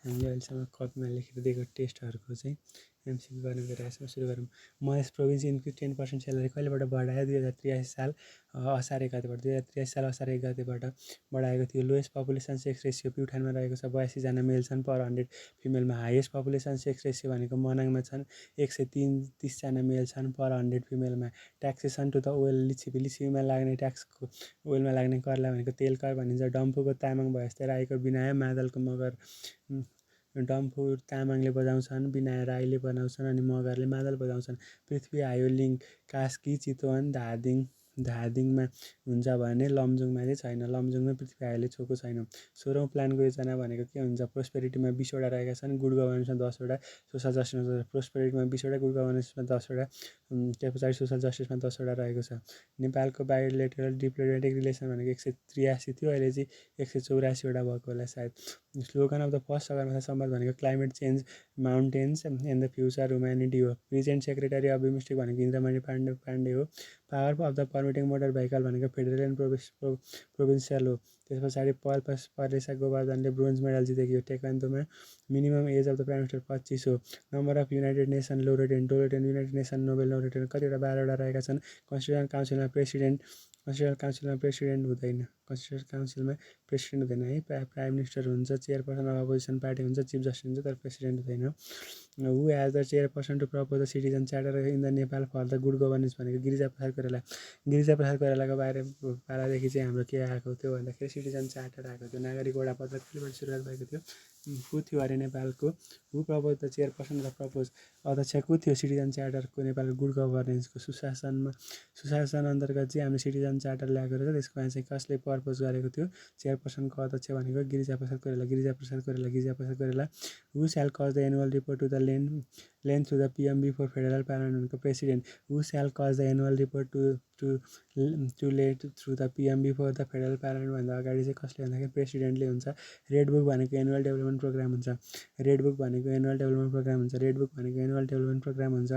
हामीले अहिलेसम्म कपीमा लेखेर दिएको टेस्टहरूको चाहिँ एमसिक्यू गर्ने गइरहेको छौँ। सुरु गरौँ। महेश प्रोभिन्स इन्क्रिज 10% स्यालेरी कहिलेबाट बढायो? 2083 साल असार 1 गतेबाट। 2083 साल असार 1 गतेबाट बढाएको थियो। लोएस्ट पपुलेसन सेक्स रेसियो प्युठानमा रहेको छ, 82जना मेल छन् पर 100 फिमेलमा। हाइएस्ट पपुलेसन सेक्स रेसियो भनेको मनाङमा छन्, 130जना मेल छन् पर 100 फिमेलमा। ट्याक्सेसन टु द ओइल, लिच्छवीमा लाग्ने ट्याक्सको ओइलमा लाग्ने करलाई भनेको तेल कर भनिन्छ। डम्फुको तामाङ भयस्ते राईको बिनाय, मादलको मगर। डम्फु तामाङले बजाउँछन्, बिनाय राईले बनाउँछन् अनि मगरले मादल बजाउँछन्। पृथ्वी हायो लिङ्क कास्की चितवन धादिङमा हुन्छ भने लमजुङमा चाहिँ छैन। लमजुङमा पृथ्वी हायोले छोएको छैन। 16औँ प्लानको योजना भनेको के हुन्छ? प्रोस्पेरिटीमा 20वटा रहेका छन्, गुड गभर्नेन्समा 10वटा, सोसल जस्टिसमा 10वटा। प्रोस्पेरिटीमा 20वटा, गुड गभर्नेन्समा 10वटा, त्यस पछाडि सोसल जस्टिसमा 10वटा रहेको छ। नेपालको बायोलेटरल डिप्लोमेटिक रिलेसन भनेको 183 थियो, अहिले चाहिँ 184वटा भएको होला सायद। Slogan of the first Sagarmatha Sambad भनेको climate change, mountains and the future humanity हो। प्रेजेन्ट सेक्रेटरी अफ बिमस्टेक भनेको इन्द्रमणि पाण्डे हो। Power of the permitting motor vehicle भनेको फेडरल एन्ड प्रोभिन्सियल हो। त्यस पछाडि परलेसा गोवर्धनले ब्रोन्ज मेडल जितेको हो टेक्वान्डोमा। Minimum age of the prime minister 25 हो। Number of United Nation laureate United Nation Nobel laureate कतिवटा? 12वटा रहेका छन्। कन्स्टिट्युसन काउन्सिलमा प्रेसिडेन्ट हुँदैन। कन्स्टिट्युसन काउन्सिलमा प्रेसिडेन्ट हुँदैन है, प्राइम मिनिस्टर हुन्छ, चेयरपर्सन अफ अपोजिसन पार्टी हुन्छ, चिफ जस्टिस हुन्छ, तर प्रेसिडेन्ट हुँदैन। Who as the chairperson to propose the citizen charter in the Nepal for the good governance भनेको गिरिजाप्रसाद कोइराला। गिरिजाप्रसाद कोइरालाको बारे पालादेखि चाहिँ हाम्रो के आएको थियो भन्दाखेरि सिटिजन चार्टर आएको थियो। नागरिक वडापत्र कहिलेबाट सुरुवात भएको थियो? को थियो अरे नेपालको? हु प्रपोज द चेयरपर्सन र प्रपोज अध्यक्ष को थियो सिटिजन चार्टरको? नेपालको गुड गभर्नेन्सको सुशासन अन्तर्गत चाहिँ हामीले सिटिजन चार्टर ल्याएको रहेछ। त्यसमा चाहिँ कसले प्रपोज गरेको थियो? चेयरपर्सनको अध्यक्ष भनेको Girija Prasad Koirala. Who shall cause the annual report to the laid through the PM before federal parliament भनेको president. Who shall cause the annual report to laid through the PM before the federal parliament भन्दा अगाडि चाहिँ कसले भन्दाखेरि प्रेसिडेन्टले हुन्छ। Red book भनेको annual development programme हुन्छ। रेड बुक भनेको एनुअल डेभलपमेन्ट प्रोग्राम हुन्छ।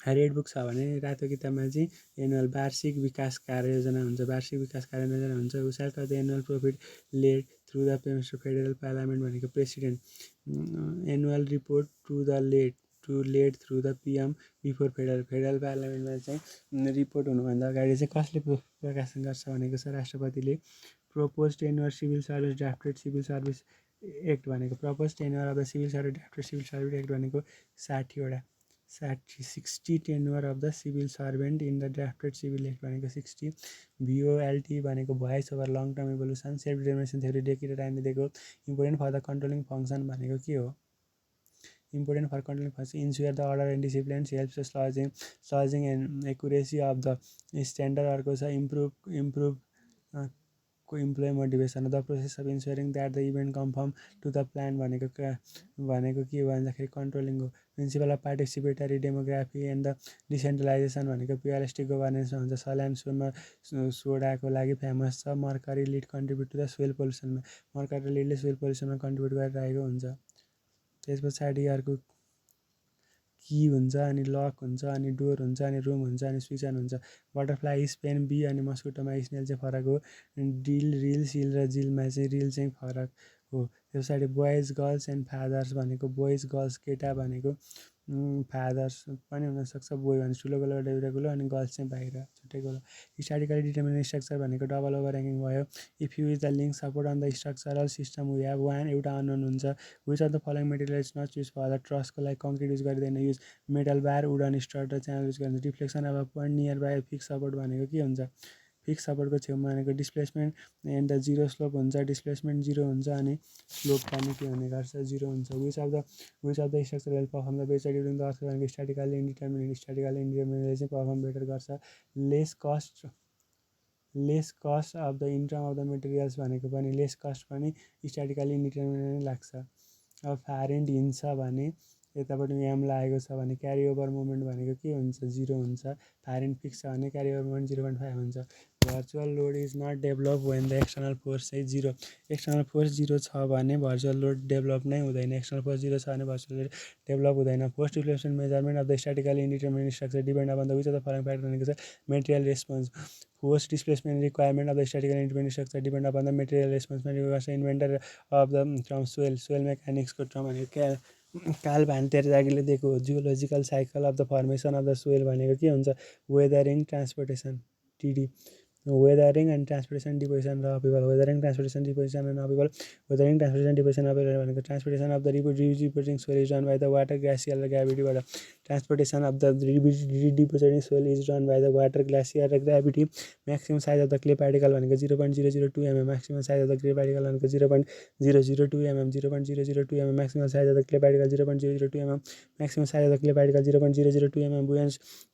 रेड बुक छ भने रातो किताबमा चाहिँ एनुअल वार्षिक विकास कार्ययोजना हुन्छ। Who shall cause the annual profit laid through the federal parliament भनेको president. Annual report to laid through the PM before federal पार्लियामेन्टमा चाहिँ रिपोर्ट हुनुभन्दा अगाडि चाहिँ कसले प्रकाशन गर्छ भनेको छ राष्ट्रपतिले। Propose tenure civil service drafted civil service act भनेको propose tenure of the civil service drafted civil service act भनेको 60 tenure of the civil servant in the drafted civil act भनेको 60। भिओएलटी भनेको voice over long term evolution self determination theory Deci र टाइमले दिएको। Important for the controlling function भनेको के हो? Important for controlling function ensure the order and discipline, helps स्लजिङ and accuracy of the standard. अर्को छ इम्प्रुभ को employee motivation. The process of ensuring that the event conform to the plan भनेको के हो भन्दाखेरि कन्ट्रोलिङ हो। Principle of participatory demography and the decentralisation भनेको pluralistic गभर्नेन्समा हुन्छ। सल्यान सोडाको लागि फेमस छ। Mercury lead contribute to the soil पोल्युसनमा। मर्करी लिडले सोइल पोल्युसनमा कन्ट्रिब्युट गरिरहेको हुन्छ। त्यस पछाडि अर्को की हुन्छ, अनि लक हुन्छ, अनि डोर हुन्छ, अनि रुम हुन्छ, अनि स्विचन हुन्छ। बटरफ्लाई स्पेन बी अनि मस्कुटोमा स्नेल चाहिँ फरक हो। रिल सिल र जिलमा चाहिँ रिल चाहिँ फरक हो। त्यो पछाडि बोइज गर्ल्स एन्ड फादर्स भनेको बोइज गर्ल्स केटा भनेको फादर्स पनि हुनसक्छ। बोय भने ठुलो गोलो एउटा गोलो, अनि गर्ल्स चाहिँ बाहिर छुट्टै गोलो। स्ट्याटिकली डिटर्मिनेट स्ट्रक्चर भनेको डबल ओभर ऱ्याङ्किङ भयो। If you is the link support on the structural system we have one एउटा अननोन हुन्छ। Which of the following material is not use for the ट्रसको लागि कङ्क्रिट युज गरिँदैन। Use metal bar, wooden stud र channel use गरिन्छ। Deflection अब point near by fix support भनेको के हुन्छ? फिक्स सपोर्टको छेउमा भनेको displacement and the zero slope हुन्छ। डिस्प्लेसमेन्ट जिरो हुन्छ अनि स्लोप पनि के हुने गर्छ? जिरो हुन्छ। Which of the structure will perform the better during the earth भनेको स्ट्याटिकली इन्डिटर्मिनेट पर्फर्म बेटर गर्छ। Less cost of the interim of the materials भनेको पनि लेस कस्ट पनि स्ट्याटिकली इन्डिटर्मिनेट नै लाग्छ। अब फ्यारेन्ट हिन्छ भने यतापट्टि एम लागेको छ भने क्यारी ओभर मुभमेन्ट भनेको के हुन्छ? जिरो हुन्छ। फ्यारेन्ट फिक्स छ भने क्यारी ओभर मुभमेन्ट 0.5 हुन्छ। Virtual load is not develop when the external force चाहिँ जिरो। एक्सटर्नल फोर्स जिरो छ भने भर्चुअल लोड डेभलप नै हुँदैन। एक्सटर्नल फोर्स जिरो छ भने भर्चुअल लोड डेभलप हुँदैन। Post displacement measurement of the statically indeterminate structure depend upon the which of the following factor भनेको छ material response. force displacement requirement of the statical independent structure depend upon the material responsibility गर्छ inventor of the from soil मेकानिक्सको term भनेको Karl भान्तेर जागिरले दिएको geological cycle of the formation of the soil भनेको के हुन्छ वेदरिङ ट्रान्सपोर्टेसन टिडी weathering and transportation deposition of upheaval weathering transportation deposition and upheaval weathering transportation deposition of भनेको transportation of the redepositing soil is done by the water glacial gravity बाट transportation of the redepositing soil is done by the water glacial gravity maximum size of the clay particle भनेको 0.002 mm maximum size of the clay particle भनेको 0.002 mm 0.002 mm maximum size of the clay particle 0.002 mm maximum size of the clay particle 0.002 mm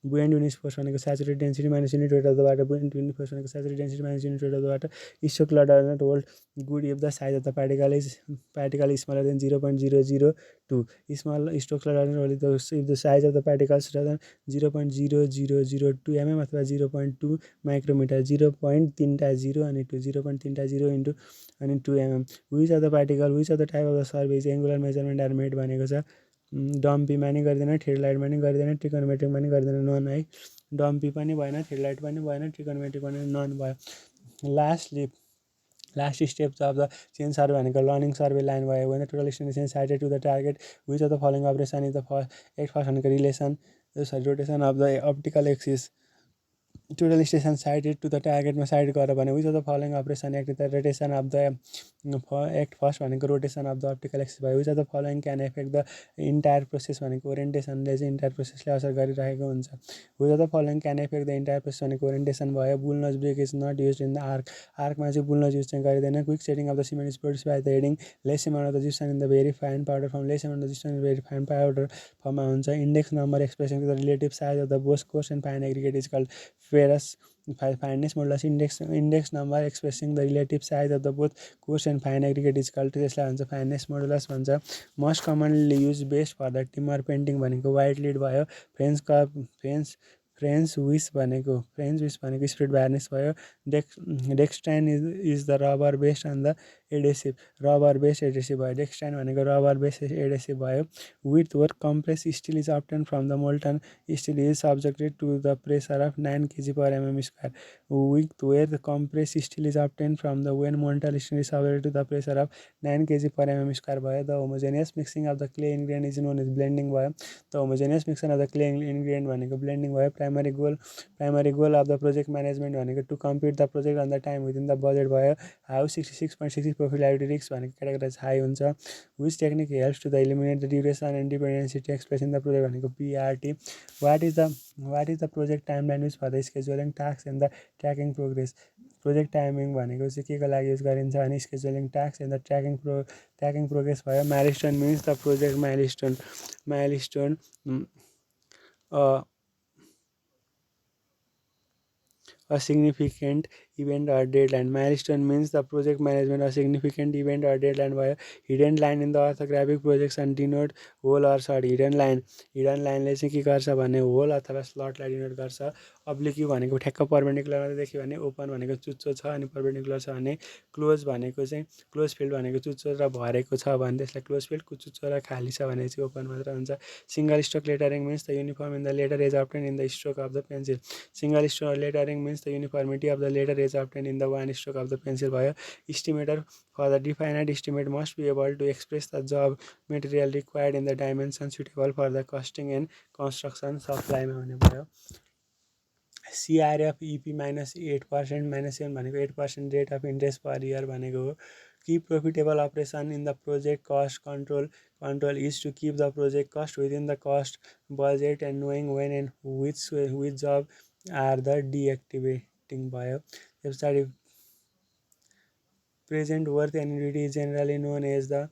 buoyant unit force भनेको saturated density minus unit weight of the water buoyant unit force भनेको saturated density minus unit weight of the water Stokes does not hold good if the size of the particle is smaller than 0.002 small Stokes does not hold if the size of the particles rather than 0.0002 mm अथवा 0.2 micrometre 0.30 अनि 0.30 into अनि 2 mm which of the particle which of the type of the survey angular measurement are made भनेको छ डम्पीमा नि गर्दैन थ्रेडलाइटमा नि गर्दैन ट्रिकोनोमेट्रिकमा नि गर्दैन नन है डम्पी पनि भएन थ्रेडलाइट पनि भएन ट्रिकोनोमेट्रिक पनि नन भयो last step of the chain survey भनेको लर्निङ सर्वे लाइन भयो भने total extension sided to the target which of the following operation is the first भनेको relation rotation of the optical axis total station sighted to the targetमा side गर भने which of the following operation act the rotation of the act first भनेको rotation of the optical axis भयो which of the following can affect the entire process भनेको ओरिएन्टेसनले चाहिँ entire प्रोसेसले असर गरिरहेको हुन्छ which of the following can affect the entire process भनेको ओरिएन्टेसन भयो bull nose brick is not use in the आर्कमा चाहिँ बुल नज युज चाहिँ गरिँदैन quick setting of the cement is produce by the adding less amount of the gypsum in the very fine powder form less amount of gypsum in very fine powder फर्ममा हुन्छ index number expression the relative size of the both coarse and fine aggregate is called ferrous fineness modulus index number expressing the relative size of the both coarse and fine aggregate is called त्यसलाई भन्छ fineness modulus भन्छ most commonly used best for the timber painting भनेको white lead भयो French विस भनेको spread varnish भयो dextrin is the rubber based on the adhesive rubber based adhesive भयो dextrin भनेको रबर बेस्ड एडेसिभ भयो with work compress steel is obtain from the molten steel is subjected to the pressure of 9 kg per mm square with where the compressed steel is obtained from the when molten steel is subjected to the pressure of 9 kg per mm square भयो the homogeneous mixing of the clay ingredient is known as blending भयो the homogeneous mixing of the clay ingredient भनेको blending भयो primary goal of the project management भनेको to complete the project on the time within the budget भयो how 66.66 profitability risks भनेको categories high हुन्छ which technique helps to the eliminate the duration and dependency to express in the project भनेको PRT what is the project timeline used for the scheduling tasks and the tracking progress project timing भनेको चाहिँ के को लागि use गरिन्छ भने scheduling task and the tracking progress भयो milestone means the project milestone a significant event or deadline milestone means the project management a significant event or deadline भयो hidden line in the orthographic projection denote whole or short hidden लाइनले चाहिँ के गर्छ भने whole अथवा स्लटलाई denote गर्छ अब्लिक्यू भनेको ठ्याक्क पर्पेन्डिकुलरमा देख्यो भने ओपन भनेको चुच्चो छ अनि पर्पेन्डिकुलर छ भने क्लोज भनेको चाहिँ क्लोज फिल्ड भनेको चुच्चो र भरेको छ भने त्यसलाई क्लोज फिल्ड चुच्चो र खाली छ भने चाहिँ ओपन मात्र हुन्छ single stroke lettering means the uniform in the letter as obtain in the stroke of the pencil single stroke lettering means the uniformity of the letter is obtained in the one stroke of the pencil भयो estimator for the definite estimate must be able to express the job material required in the dimension suitable for the costing and construction supply मा हुने भयो CRF EP minus 8% minus 7 भनेको 8% rate of interest per year भनेको हो keep profitable operation in the project cost control is to keep the project cost within the cost budget and knowing when and which job are the deactivating भयो त्यसपछि present worth annuity is generally known as the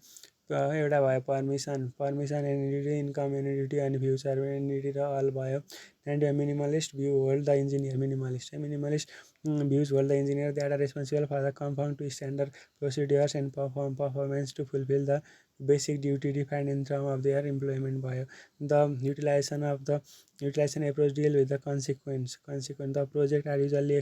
एउटा भयो permission annuity income annuity अनि future annuity र all भयो त्यहाँदेखि minimalist view hold the engineer minimalist views hold the engineer that are responsible for the confirm to standard procedures and performance to fulfil the basic duty defined in term of their employment भयो the utilization approach deal with the consequence the project are usually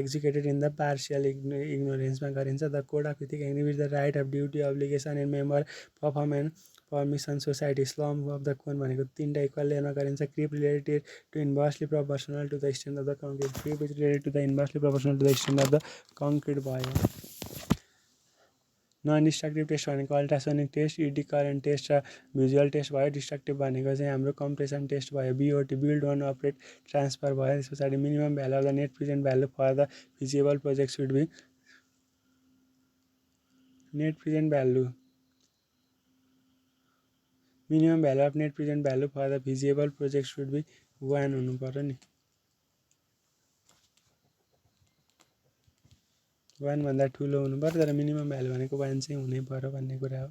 executed in the partial इग्नोरेन्समा गरिन्छ the code of ethic agree with the right of duty obligation and member performance permission society slump of the cone भनेको 3टा equal लेयरमा गरिन्छ creep related to inversely proportional to the extent of the concrete creep is related to the inversely proportional to the extent of the concrete भयो non destructive test भनेको ultrasonic test eddy current test र visual test भयो destructive भनेको चाहिँ हाम्रो compression test भयो BOT build own operate transfer भयो त्यस पछाडि minimum value of the net present value for the feasible project should be net present value minimum value of net present value for the feasible project should be 1 हुनु पर्यो नि 1 भन्दा ठुलो हुनु पर्यो तर मिनिमम भ्यालु भनेको 1 चाहिँ हुनै पर्यो भन्ने कुरा हो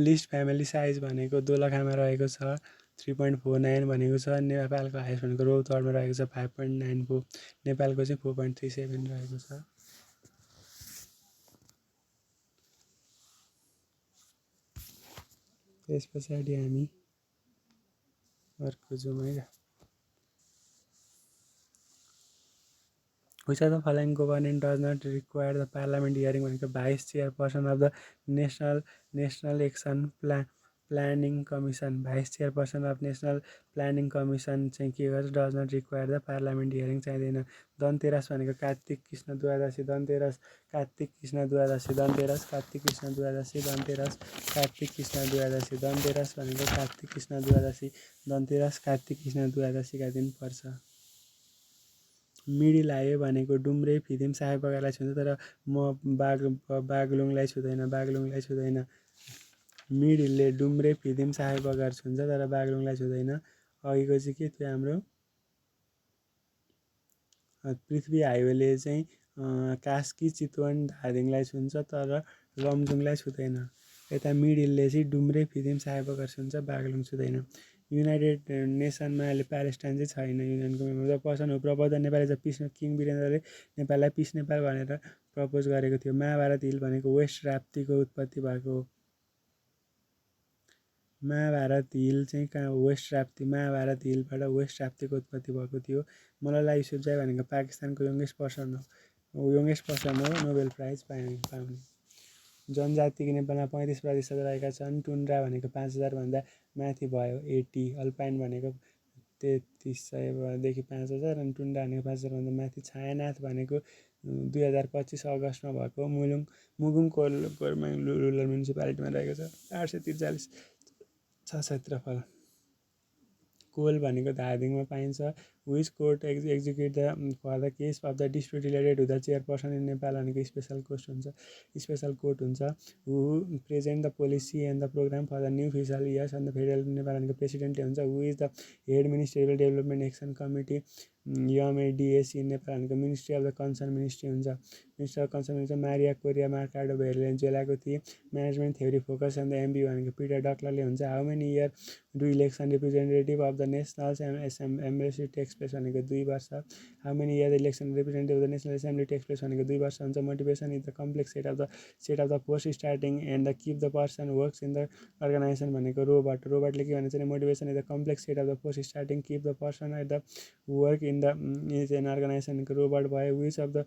लिस्ट फ्यामिली साइज भनेको दोलखामा रहेको छ 3.49 भनेको छ नेपालको हाइएस्ट भनेको रौतहटमा रहेको छ 5.94 नेपालको चाहिँ 4.37 रहेको छ त्यस पछाडि हामी अर्को जाउँ है Which of the following government does not require the parliament hearing भनेको vice chairperson of the national action planning commission vice chairperson of national planning commission चाहिँ के गर्छ does not require the parliament hearing चाहिँदैन धनतेरस भनेको कार्तिक कृष्ण द्वादशी धनतेरस कार्तिक कृष्ण द्वादशी धनतेरस कार्तिक कृष्ण द्वादशी धनतेरस कार्तिक कृष्ण द्वादशी धनतेरस भनेको कार्तिक कृष्ण द्वादशी धनतेरस कार्तिक कृष्ण द्वादशीका दिन पर्छ middle highway भनेको डुम्रे फिदिम साहेब बगरलाई छुन्छ तर म बागलुङलाई छुँदैन मिडिलले डुम्रे फिदिम साहेब बगर छुन्छ तर बागलुङलाई छुँदैन अघिको चाहिँ के थियो हाम्रो पृथ्वी हाइवेले चाहिँ कास्की चितवन धादिङलाई छुन्छ तर रमजुङलाई छुँदैन यता मिडिलले चाहिँ डुम्रे फिदिम साहेब बगर छुन्छ बागलुङ छुँदैन युनाइटेड नेसनमा अहिले प्यालेस्टाइन चाहिँ छैन युनियनको मेम्बर पर्सन हो propose Nepal is a peace king वीरेन्द्रले नेपाललाई पिस नेपाल भनेर प्रपोज गरेको थियो महाभारत हिल भनेको वेस्ट राप्तीको उत्पत्ति भएको हो महाभारत हिल चाहिँ कहाँ वेस्ट राप्ती महाभारत हिलबाट वेस्ट राप्तीको उत्पत्ति भएको थियो मलाला युसुफजाई भनेको पाकिस्तानको यङ्गेस्ट पर्सन हो नोबेल प्राइज पाउने जनजाति नेपालमा 35% रहेका छन् टुन्ड्रा भनेको 5000 माथि भयो 80 अल्पाइन भनेको 3300देखि 5000 अनि टुन्ड्रा भनेको 5000 माथि छायानाथ भनेको 2025 अगस्तमा भएको मुगुङ कोरमाङ रुरल म्युनिसिपालिटीमा रहेको छ 843 छ क्षेत्रफल कोल भनेको धादिङमा पाइन्छ which court execute the for the case of the dispute related to the chairperson in Nepal भनेको स्पेसल कोर्ट हुन्छ who present the policy and the programme for the new physical years and the federal Nepal भनेको प्रेसिडेन्टले हुन्छ who is the head ministerial development action committee MADAC Nepal भनेको ministry of the concern ministry हुन्छ minister of concern minister Maria Corina Machado भेलेन्जुएलाको थिए management theory focus and the MB भनेको Peter डक्लरले हुन्छ how many year do election representative of the national assembly takes place भनेको 2 वर्ष how many year election representative of the national assembly takes place भनेको 2 वर्ष हुन्छ motivation is the complex set of the post starting and the keep the person works in the organisation भनेको रोबर्टले के भन्छ भने motivation is the complex set of the post starting keep the person at the work in the is an अर्गनाइजेसनको Robert भयो which of the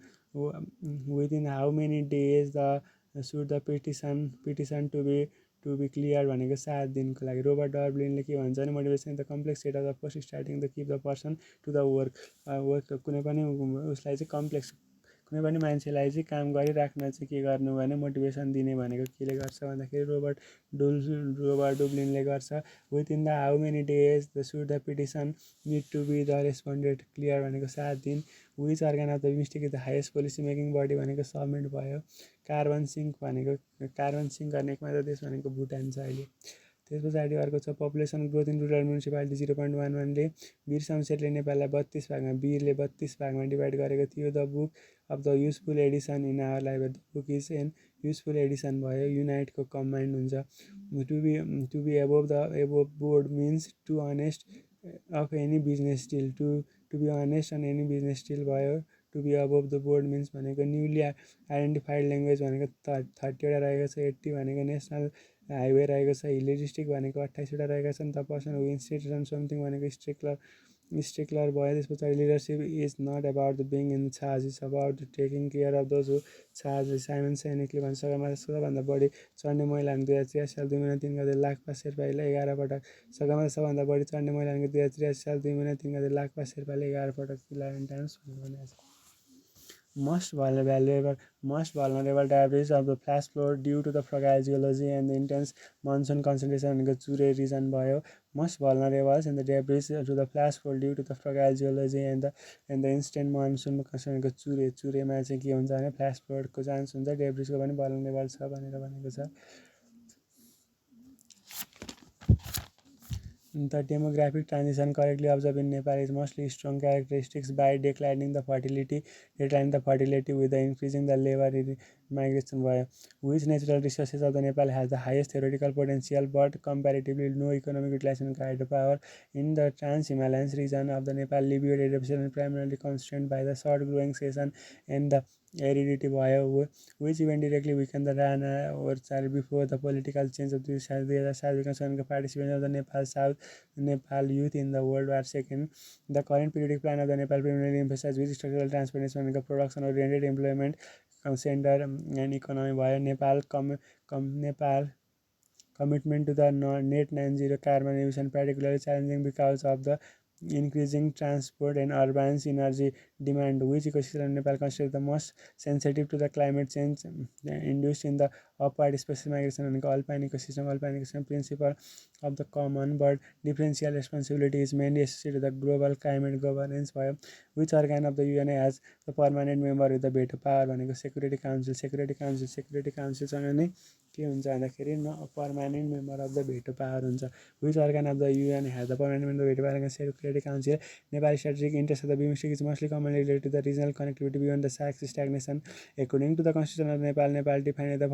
within how many days the should the petition to be clear भनेको 7 दिनको लागि Robert डब्लिनले के भन्छ भने motivation the complex set of the post starting the keep the person to the work कुनै पनि उसलाई चाहिँ कम्प्लेक्स कुनै पनि मान्छेलाई चाहिँ काम गरिराख्न चाहिँ के गर्नु भने मोटिभेसन दिने भनेको केले गर्छ भन्दाखेरि रोबर्ट डुब्लिनले गर्छ within the how many days the should the petition need to be the responded clear भनेको 7 दिन which organ of the mistake is the highest policy making body भनेको सब्मिट भयो कार्बन सिङ्क गर्ने एकमात्र देश भनेको भुटान छ अहिले त्यस पछाडि अर्को छ population growth in rural municipality 0.11ले वीर शमशेरले नेपाललाई 32 भागमा वीरले 32 भागमा डिभाइड गरेको थियो the book of the useful edition in our life the book is an useful edition भयो युनाइटको कम्बाइन्ड हुन्छ to be above board means to honest of any business deal to be honest on any business deal भयो to be above the board means भनेको newly identified language भनेको 30वटा रहेको छ 80 भनेको national highway रहेको छ हिली डिस्ट्रिक्ट भनेको 28वटा रहेका छन् the person who institute something भनेको स्टिकलर भयो। त्यस पछाडि leadership is not about the being in charge, it's about taking care of those who charge. Simon सेनिकले भन्छ सगरमाथा सबभन्दा बढी चढ्ने महिलाहरू 2083 साल 2 महिना 3 गते लाक्पा शेर्पाले 11 पटक। सगरमाथा सबभन्दा बढी चढ्ने महिलाहरू 2083 साल 2 महिना 3 गते लाक्पा शेर्पाले 11 पटक 11 टाइम्स भनेको छ। Most vulnerable debris of the flash floor due to the fragile geology and the intense monsoon concentration भनेको चुरे रिजन भयो। Most vulnerable in the debris to the flash floor due to the fragile geology and the instant monsoon concentration भनेको चुरेमा चाहिँ के हुन्छ भने flash फ्लोडको chance हुन्छ, डेब्रिसको पनि vulnerable छ भनेर भनेको छ। The demographic transition correctly observed in Nepal is mostly strong characteristics by declining the fertility with the increasing the labor migration भयो। Which natural resources of the Nepal has the highest theoretical potential but comparatively no economic utilization hydropower? In the Trans-Himalayan region of the Nepal, livelihood adaptation is primarily constrained by the short growing season and the aridity भयो, which even directly weakened the Rana or before the political change of 2007 participation of the Nepal youth in the World War II. The current periodic plan of the Nepal primarily emphasizes with structural transformation, production oriented employment center and economy भयो। Nepal commitment to the net zero carbon emission particularly challenging because of the increasing transport and urban energy demand। Which ecosystem Nepal considers the most sensitive to the climate change induced in the upward species migration भनेको alpine ecosystem principle of the common but differential responsibility is mainly associated with the global climate governance भयो। Which organ of the UN has the permanent member with the veto power भनेको security काउन्सिलसँग नै के हुन्छ भन्दाखेरि permanent member of the veto power हुन्छ। Which organ of the UN has the permanent member veto power security council. Nepal strategic interest of the BIMSTEC is mostly commonly related to the regional connectivity beyond the SAARC's stagnation. According to the constitution of Nepal define the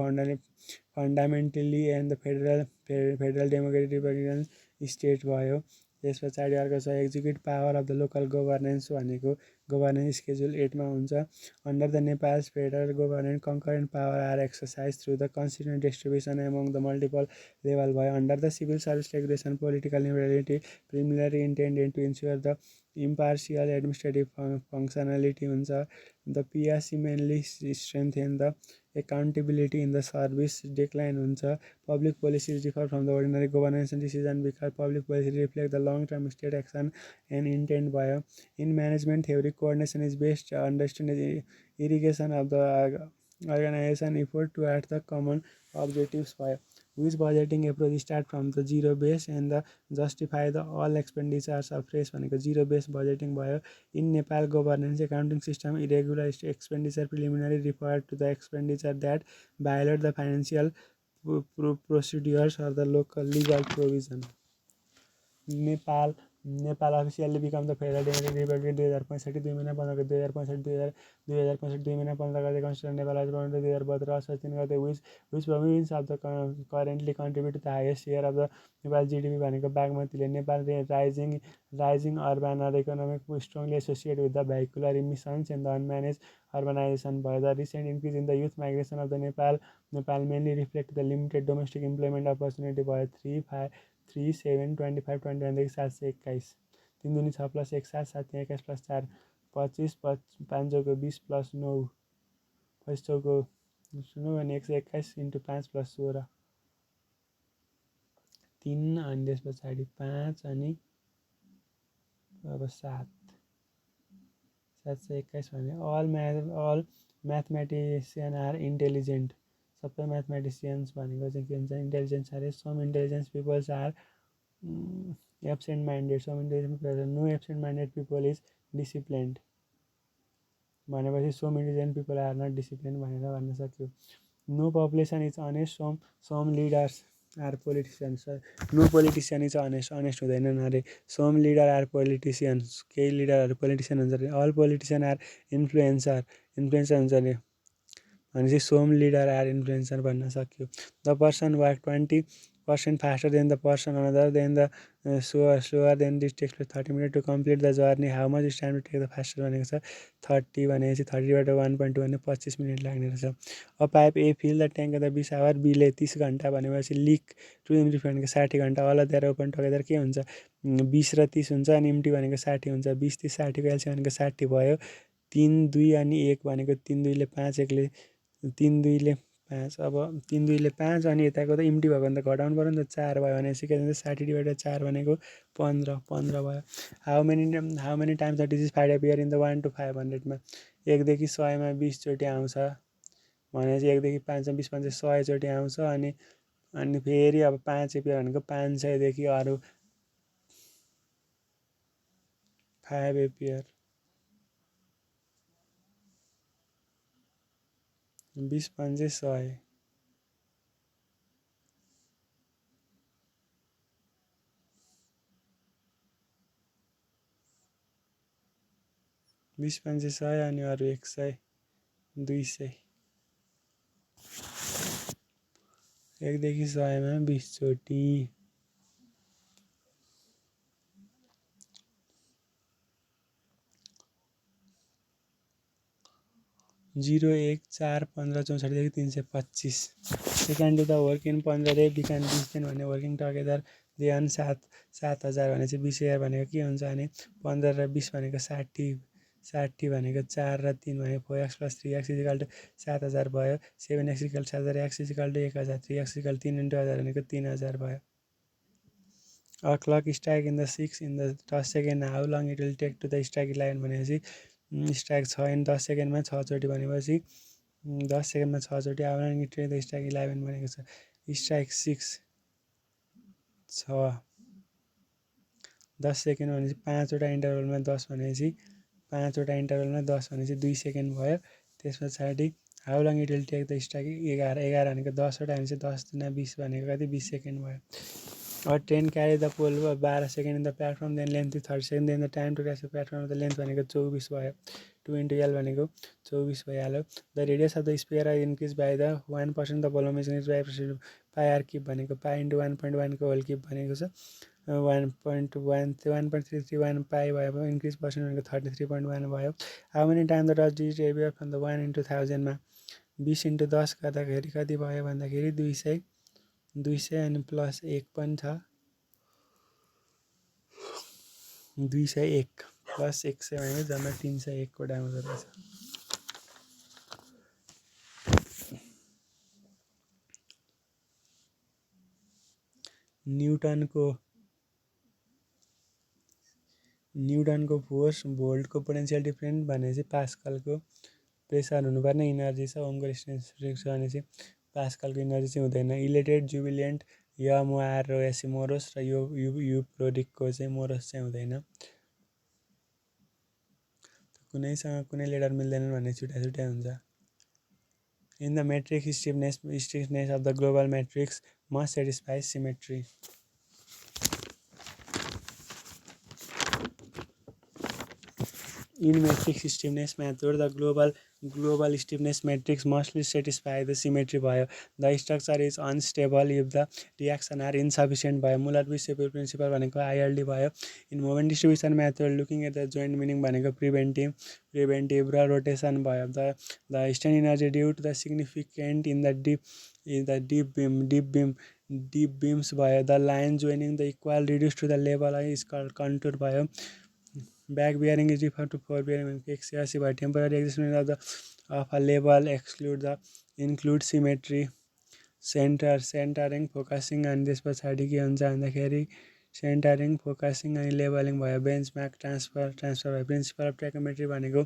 fundamentally and the federal democratic republican state भयो। त्यस पछाडि अर्को छ executive power of the local governance भनेको governance schedule 8 मा हुन्छ। Under the Nepal's federal governance concurrent power are exercise through the constitution distribution among the multiple level भयो। Under the civil service regulation political neutrality primarily intended to ensure the impartial administrative functionality हुन्छ। The PSC mainly strengthen the accountability in the service decline huncha। Public policies differ from the ordinary governance decision because public policy reflect the long term state action and intent भयो। In management theory coordination is based on understanding irrigation of the organization effort towards the common objectives भयो। Which budgeting approach start from the zero base and the justify the all expenditures of fresh भनेको zero base budgeting भयो। In Nepal governance accounting system irregular expenditure preliminary refer to the expenditure that violate the financial procedures or the local legal provision। Nepal officially become the federal democratic Republic 2065 2 महिना 15 गते 2065 2 महिना 15 गते constitution Nepal 2012 असोज 3 गते which province of the currently contribute to the highest share of the Nepal GDP भनेको बागमतीले। Nepal rising urban र economic strongly associate with the vehicular emissions and the unmanaged urbanization भयो। The recent increase in the youth migration of the Nepal mainly reflect the limited domestic employment opportunity भयो। 3-5-25-21देखि 721 3 दुनी 6 + 1 7 7 21 + 4 25 5 चौको 20 + 9 25 चौको 9 अनि 121 × 5 + 16 3 अनि त्यस पछाडि 5 अनि अब 7 721 भने अल म्याथमेटिसियन आर इन्टेलिजेन्ट। सबै म्याथमेटिसियन्स भनेको चाहिँ के हुन्छ इन्टेलिजेन्स अरे। Some intelligence peoples are absent minded some intelligent people no absent minded people is disciplined भनेपछि some intelligent people are not discipline भनेर भन्न सक्यो। No population is honest some leaders are politicians no politician is honest हुँदैनन् अरे। Some leader are politicians केही लिडरहरू politician हुन्छ अरे। All politician are influencer हुन्छ अरे भनेपछि सम लिडर आर इन्फ्लुएन्सर भन्न सक्यो। The person work 20 person faster than the person another, then the slower than this takes 30 minutes to complete the journey. How much is time to take the faster भनेको छ 30 भनेपछि 30बाट 1.2 भने 25 minute लाग्ने रहेछ। अब pipe A fill the tank the 20 hour, बीले 30 घन्टा भनेपछि लिक टु इम्टी भनेको 60 घन्टा, अल देयर ओपन टुगेदर के हुन्छ 20 र 30 हुन्छ अनि इम्टी भनेको 60 हुन्छ। 20 30 60 को एलसिएम भनेको 60 भयो। 3 2 अनि 1 भनेको 3 2 ले 5 1 ले 3 2 ले 5, अब 3 2 ले 5 अनि यताको त इम्टी भएको भने त घटाउनु पऱ्यो नि त 4 भयो भनेपछि के भन्छ 60 डिभाइडेड 4 भनेको 15 भयो। How many times the disease five appear in the 1 to 500मा, 1 देखि 100मा 20 चोटि आउँछ भनेपछि 1 देखि 5मा 20 5 100 चोटि आउँछ अनि फेरि अब 5 एपियर भनेको 500 देखि अरू 5 एपियर 20 5 100 20 5 100 अनि अरू 100 200 1 देखि 100मा 20 चोटि 0 1 4 15 64 देखि 325। We can do the work in 15 day, we can 20 दिन भने वर्किङ टुगेदर दे अर्न 7,000 भनेपछि 20,000 भनेको के हुन्छ भने 15 र 20 भनेको 60 भनेको 4 र 3 भनेको 4x + 3x = 7,000 भयो। 7x = 7,000, x = 1,000, 3x = 3 × 1000 भनेको 3,000 भयो। A clock strike in the 6 in the 10 second, how long it will take to the strike 11 भनेपछि स्ट्राइक 6 इन 10 सेकेन्डमा 6 चोटि भनेपछि 10 सेकेन्डमा 6 चोटि, how long it take the strike 11 भनेको छ स्ट्राइक 6 10 सेकेन्ड भनेपछि 5वटा इन्टरभलमा 10 भनेपछि 5वटा इन्टरभलमा 10 भनेपछि 2 सेकेन्ड भयो। त्यस पछाडि how long it will take the strike 11 भनेको 10वटा भनेपछि 10 × 20 भनेको कति 20 सेकेन्ड भयो। और train carry the pole 12 second in the platform, then length 30 second, then the time to catch the platform, the length भनेको 24 भयो। 2 × L भनेको 24 भइहाल्यो। The radius of the sphere are increase by the 1%, the volume is increase by pi r cube भनेको pi × 1.1 को whole cube भनेको छ 1.3331 पाई भयो। Increase percent भनेको 33.1 भयो। How many time the does digit appear from the 1 × 1000मा 20 × 10 गर्दाखेरि कति भयो भन्दाखेरि 200 अनि प्लस 1 पनि छ 201 प्लस 100 भनेको जम्मा 301 वटा आउँदो रहेछ। न्युटनको फोर्स, भोल्टको पोटेन्सियल डिफ्रेन्ट भनेपछि पास्कलको प्रेसर हुनुपर्ने, इनर्जी छ ओमको रेजिस्टेन्स छ भनेपछि पास्कलको इनर्जी चाहिँ हुँदैन। इलेटेड जुबिलियन्ट यमआर र एसी मोरोस र युप्रोडिकको चाहिँ मोरोस चाहिँ हुँदैन। कुनैसँग कुनै लेडर मिल्दैन भन्ने छुट्टै हुन्छ। In the matrix stiffness of the global matrix must satisfy symmetry. In matrix stiffness method, the global stiffness matrix must satisfy the symmetry भयो। The structure is unstable if the reaction are insufficient भयो। Muller-Weissenberg principle भनेको ILD भयो। In moment distribution method, looking at the joint meaning भनेको preventive र rotation भयो। The strain energy due to the significant in the deep beams भयो। The line joining the equal reduced to the level is called contour भयो। Back bearing is referred to forebearing भनेको 180 भयो। Temporary adjustment of a level include symmetry, centering, focusing अनि त्यस पछाडि के हुन्छ भन्दाखेरि सेन्टरिङ, फोकसिङ अनि लेबलिङ भयो। बेन्चमार्क ट्रान्सफर भयो। प्रिन्सिपल अफ ट्र्याकोमेट्री भनेको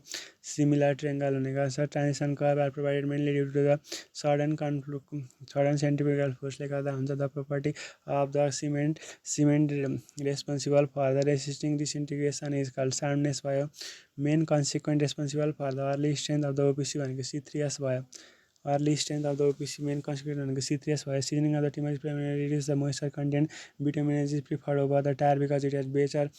सिमिलर ट्रायङ्गल हुने गर्छ। Transition curve are provided mainly due to the sudden centrifugal फोर्सले गर्दा हुन्छ। The property of the cement responsible for the resisting disintegration is called soundness भयो। Main consequent responsible for the early strength of the OPC भनेको C3S भयो। Early strength of the OPC main consequence भनेको C three S भयो seasoning of the timber primary reduce the moisture content bituminous is preferred over the tar because it has better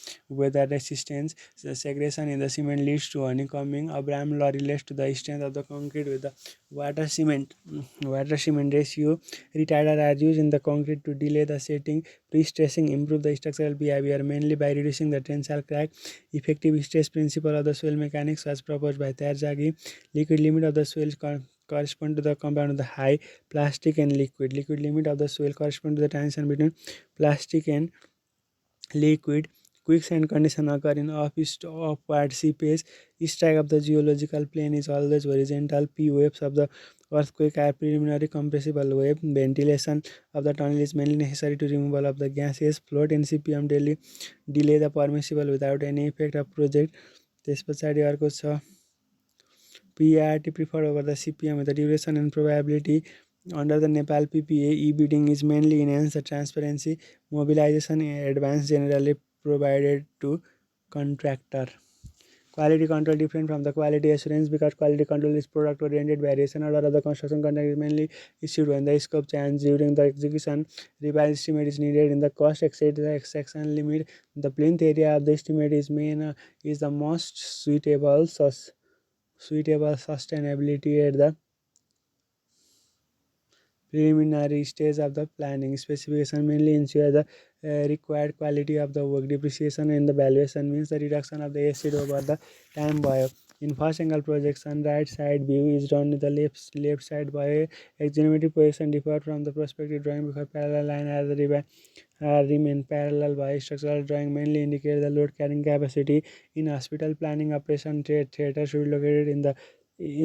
weather resistance segregation in the cement leads to honeycombing. Abraham law relates to the strength of the concrete with the water cement ratio. Retarder are used in the concrete to delay the setting. Pre-stressing improve the structural behavior mainly by reducing the tensile crack. Effective stress principle of the soil mechanics was proposed by Terzaghi. Liquid limit of the soil correspond to the compound of the high plastic and liquid. Liquid limit of the soil correspond to the tension between plastic and liquid. Quicksand condition occur in upward seepage. Strike of the geological plane is always horizontal. P waves of the earthquake are preliminary compressible wave. Ventilation of the tunnel is mainly necessary to removal of the gases. Float in CPM delay the permissible without any effect of project. त्यस पछाडि अर्को छ PIRT preferred over the CPM with the duration and probability. Under the Nepal PPA, e-bidding is mainly enhance the transparency. Mobilization advance generally provided to contractor. Quality control different from the quality assurance because quality control is product oriented variation. Order of the construction contract is mainly issued when the scope changes during the execution. Revised estimate is needed in the cost exceed the extraction limit. The plinth area of the estimate is the most suitable sustainability at the preliminary stage of the planning. Specification mainly ensure the required quality of the work. Depreciation and the valuation means the reduction of the asset over the time bio. In first angle projection, right side view is drawn to the left side by axiomatic position differ from the perspective drawing because parallel line remain parallel by structural drawing mainly indicate the load carrying capacity. In hospital planning operation, theater should be located in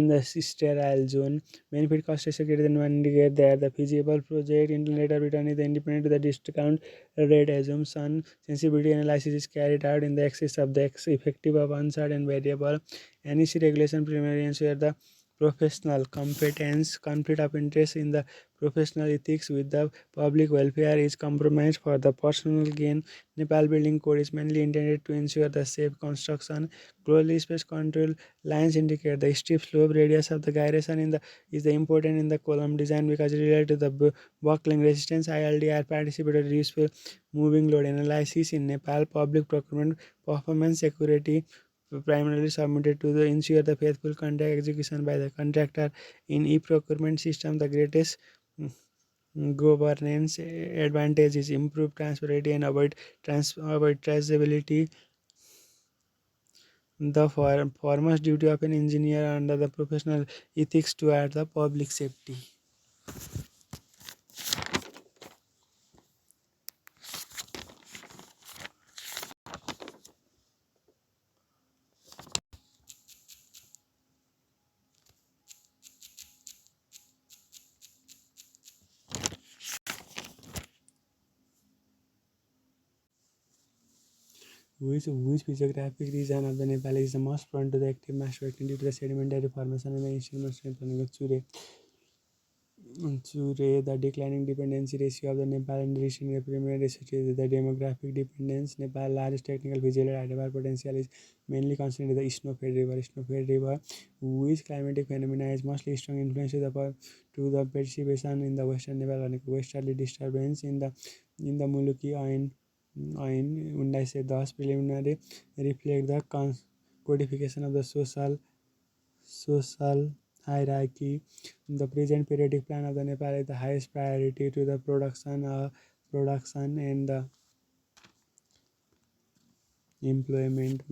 the sterile zone. Benefit cost ratio greater than 1 indicate that the feasible project later return is independent to the discount rate assumption. Sensibility analysis is carried out in the excess of the effective of uncertain variable. NEC regulation primarily ensure the professional competence. Conflict of interest in the professional ethics with the public welfare is compromised for the personal gain. Nepal building code is mainly intended to ensure the safe construction. Closely spaced control lines indicate the steep slope. Radius of the gyration is the important in the column design because it related to the buckling resistance. ILDR participated useful moving load analysis in Nepal. Public procurement performance security primarily submitted to the ensure the faithful contract execution by the contractor. In e-procurement system, the greatest governance advantage is improved transparency and avoid traceability. The foremost duty of an engineer under the professional ethics to add the public safety. Which physiographic region of the Nepal is the most prone to the active mass wetting due to the sedimentary formation and the instruments Chure. The declining dependency ratio of the Nepal and recent primary research is the demographic dependence. Nepal largest technical physical hydropower potential is mainly concentrated in the Snow-fed river. Snow-fed river, which climatic phenomena is mostly strong influence to the precipitation in the western Nepal and westerly disturbance in the Muluki ऐन 1910 preliminary reflect the codification of the social hierarchy. The present periodic plan of the Nepal is the highest priority to the production and the employment.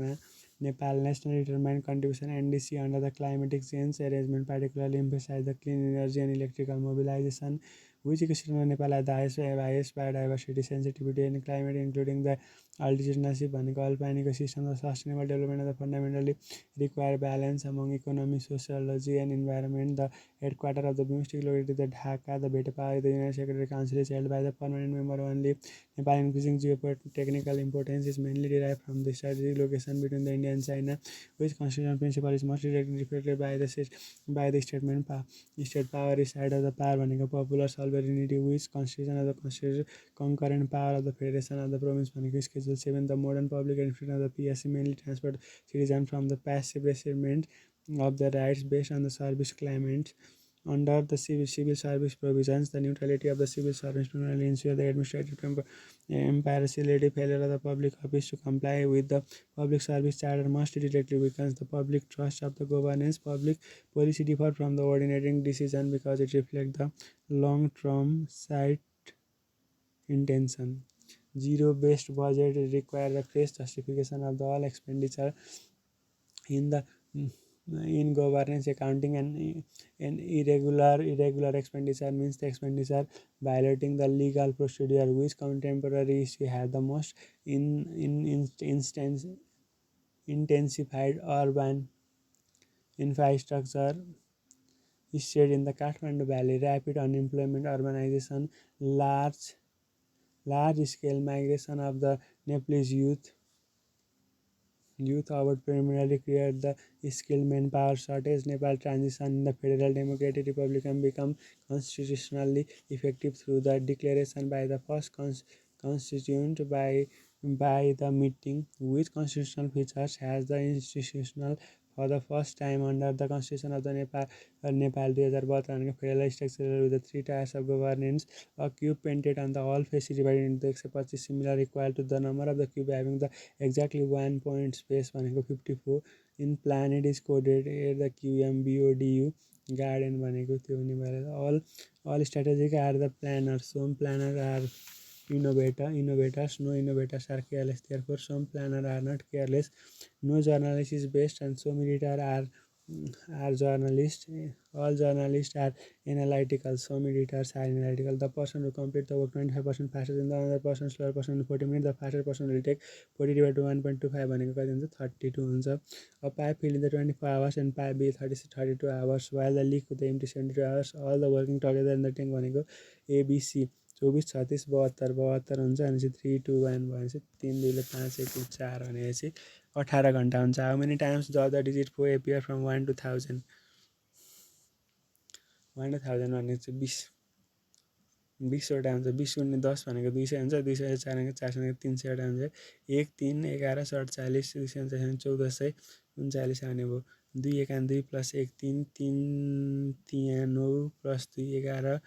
Nepal National Determined Contribution NDC under the climatic change arrangement particularly emphasize the clean energy and electrical mobilization, which ecosystem of Nepal has the highest biodiversity sensitivity and climate including the altitudinal भनेको alpine ecosystem. The sustainable development of the fundamentally require balance among economy, sociology and environment. The headquarters of the BIMSTEC located at Dhaka. The Beta Power, the United Secretary Council is held by the permanent member only. Nepal increasing geotechnical importance is mainly derived from the strategic location between the India and China, which constitutional principle is most directly reflected by the state power is side of the power भनेको popular sovereignty, which constitution of the constitution concurrent power of the federation of the province भनेको schedule 7. The modern public administration of the PSC mainly transport citizens from the passive resettlement of the rights based on the service claimants. Under the civil service provisions, the neutrality of the civil service not only ensures the administrative impartiality, failure of the public office to comply with the public service charter must directly weaken the public trust of the governance. Public policy differ from the ordinating decision because it reflects the long-term sight intention. Zero-based budget requires the fresh justification of the all expenditure in the in governance accounting, and irregular expenditure means the expenditure violating the legal procedure. Which contemporary issue had the most in instance intensified urban infrastructure state in the Kathmandu Valley, rapid unemployment, urbanization, large scale migration of the Nepalese youth would primarily create the skilled manpower shortage. Nepal transition in the Federal Democratic Republic become constitutionally effective through the declaration by the first constituent by the meeting, which constitutional features has the institutional for the first time under the Constitution of the Nepal 2012 and federal structure with the three tiers of governance. A cube painted on the all face is divided into except similar equal to the number of the cube having the exactly 1 point space 54 in plan. It is coded the QMBODU garden भनेको त्यो हुने भएर all strategic are the planners. Some planners are innovators. No innovators are careless. Therefore, some planners are not careless. No journalist is best, and some editors are journalists. All journalists are analytical. Some editors are analytical. The person who complete the work 25% faster than the other person, slower person in 40 minutes, the faster person will take 40 divided to 1.25 भनेको कति हुन्छ 32 हुन्छ. A pipe filled in the 24 hours and pipe B 32 hours while the leak with the empty 72 hours. All the working together in the tank भनेको ABC 24 36 72 72 हुन्छ भनेपछि 3 2 1 भनेपछि 3 2 ले 5 1 4 भनेपछि 18 घन्टा हुन्छ. How many times does the digit 4 appear from 1 to 1000? 1 to 1000 भनेको 20 वटा हुन्छ. 20 गुणे 10 भनेको 200 हुन्छ. 200 4 भनेको 400 भनेको 300 वटा हुन्छ. 1 3 11 47 249 1439 आउने भयो. 2 1 2 प्लस 1 3 3 3 9 प्लस 2 11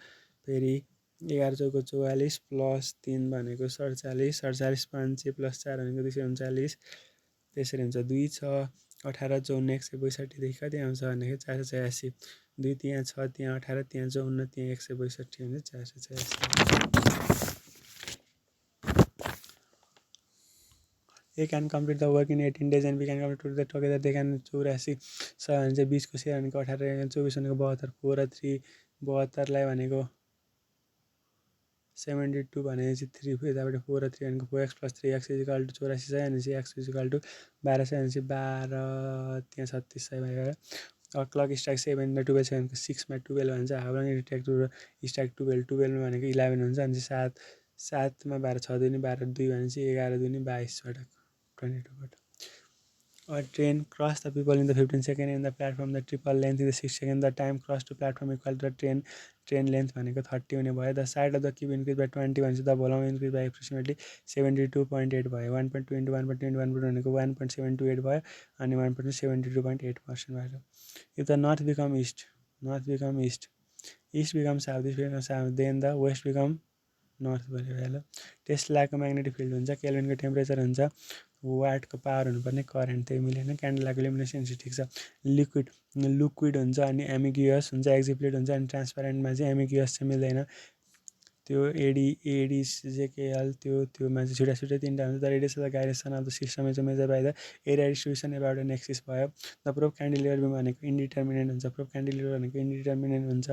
फेरि 11 चौको 44 प्लस 3 भनेको 47 47 5 प्लस 4 भनेको 239. त्यसरी हुन्छ. 2 6 18 54 162 देखि कति आउँछ भनेको 486. 2 त्यहाँ 6 त्यहाँ 18 त्यहाँ 54 त्यहाँ 162 हुन्छ 486. A can complete the work in 18 days and we can complete the together they can 84 भने चाहिँ 20 को सेयर भनेको 18 24 भनेको 72 4 र 3 72 लाई भनेको 72 भनेपछि 3 यताबाट 4 र 3 भनेको 4x + 3x = 8400 भनेपछि x = 1200 भनेपछि 12 त्यहाँ 3600 भएर क्लक स्ट्राइक 7 र 12 भनेको 6 मा 12 भन्छ. How long it take to strike 12 12 भनेको 11 हुन्छ भनेपछि 7 मा 12 6 दुनी 12 2 भनेपछि 11 दुनी 22 वटा 22 वटा. A train cross the people in the 15 seconds in the platform. The triple length is the 6 seconds. The time cross to platform equal to the train length भनेको 30 हुने भयो. The side of the cube increase by 20 भनेपछि the volume increase by approximately 72.8 भयो. 1.2 into 1.2 into 1.2 भनेको 1.728 भयो अनि 1.72.8% भयो. If the north become east becomes south, then the west become north भयो. टेस्लाको म्याग्नेटिक फिल्ड हुन्छ. केल्भिनको टेम्परेचर हुन्छ. वाटको पावर हुनुपर्ने करेन्ट त्यही मिलेन. क्यान्डलाको लुमिनेसेन्स ठिक छ. लिक्विड हुन्छ अनि एम्बिग्युअस हुन्छ. एक्जिप्लेट हुन्छ अनि ट्रान्सप्यारेन्टमा चाहिँ एम्बिग्युअस चाहिँ मिल्दैन. त्यो एडिसिजेकेएल त्योमा चाहिँ छुट्टा छुट्टै तिनवटा हुन्छ. The radius of the gyration of the system is measure by the area distribution about an axis भयो. द प्रोब क्यान्डिलिभर बिम भनेको इन्डिटर्मिनेन्ट हुन्छ. प्रोब क्यान्डिलिभर भनेको इन्डिटर्मिनेन्ट हुन्छ.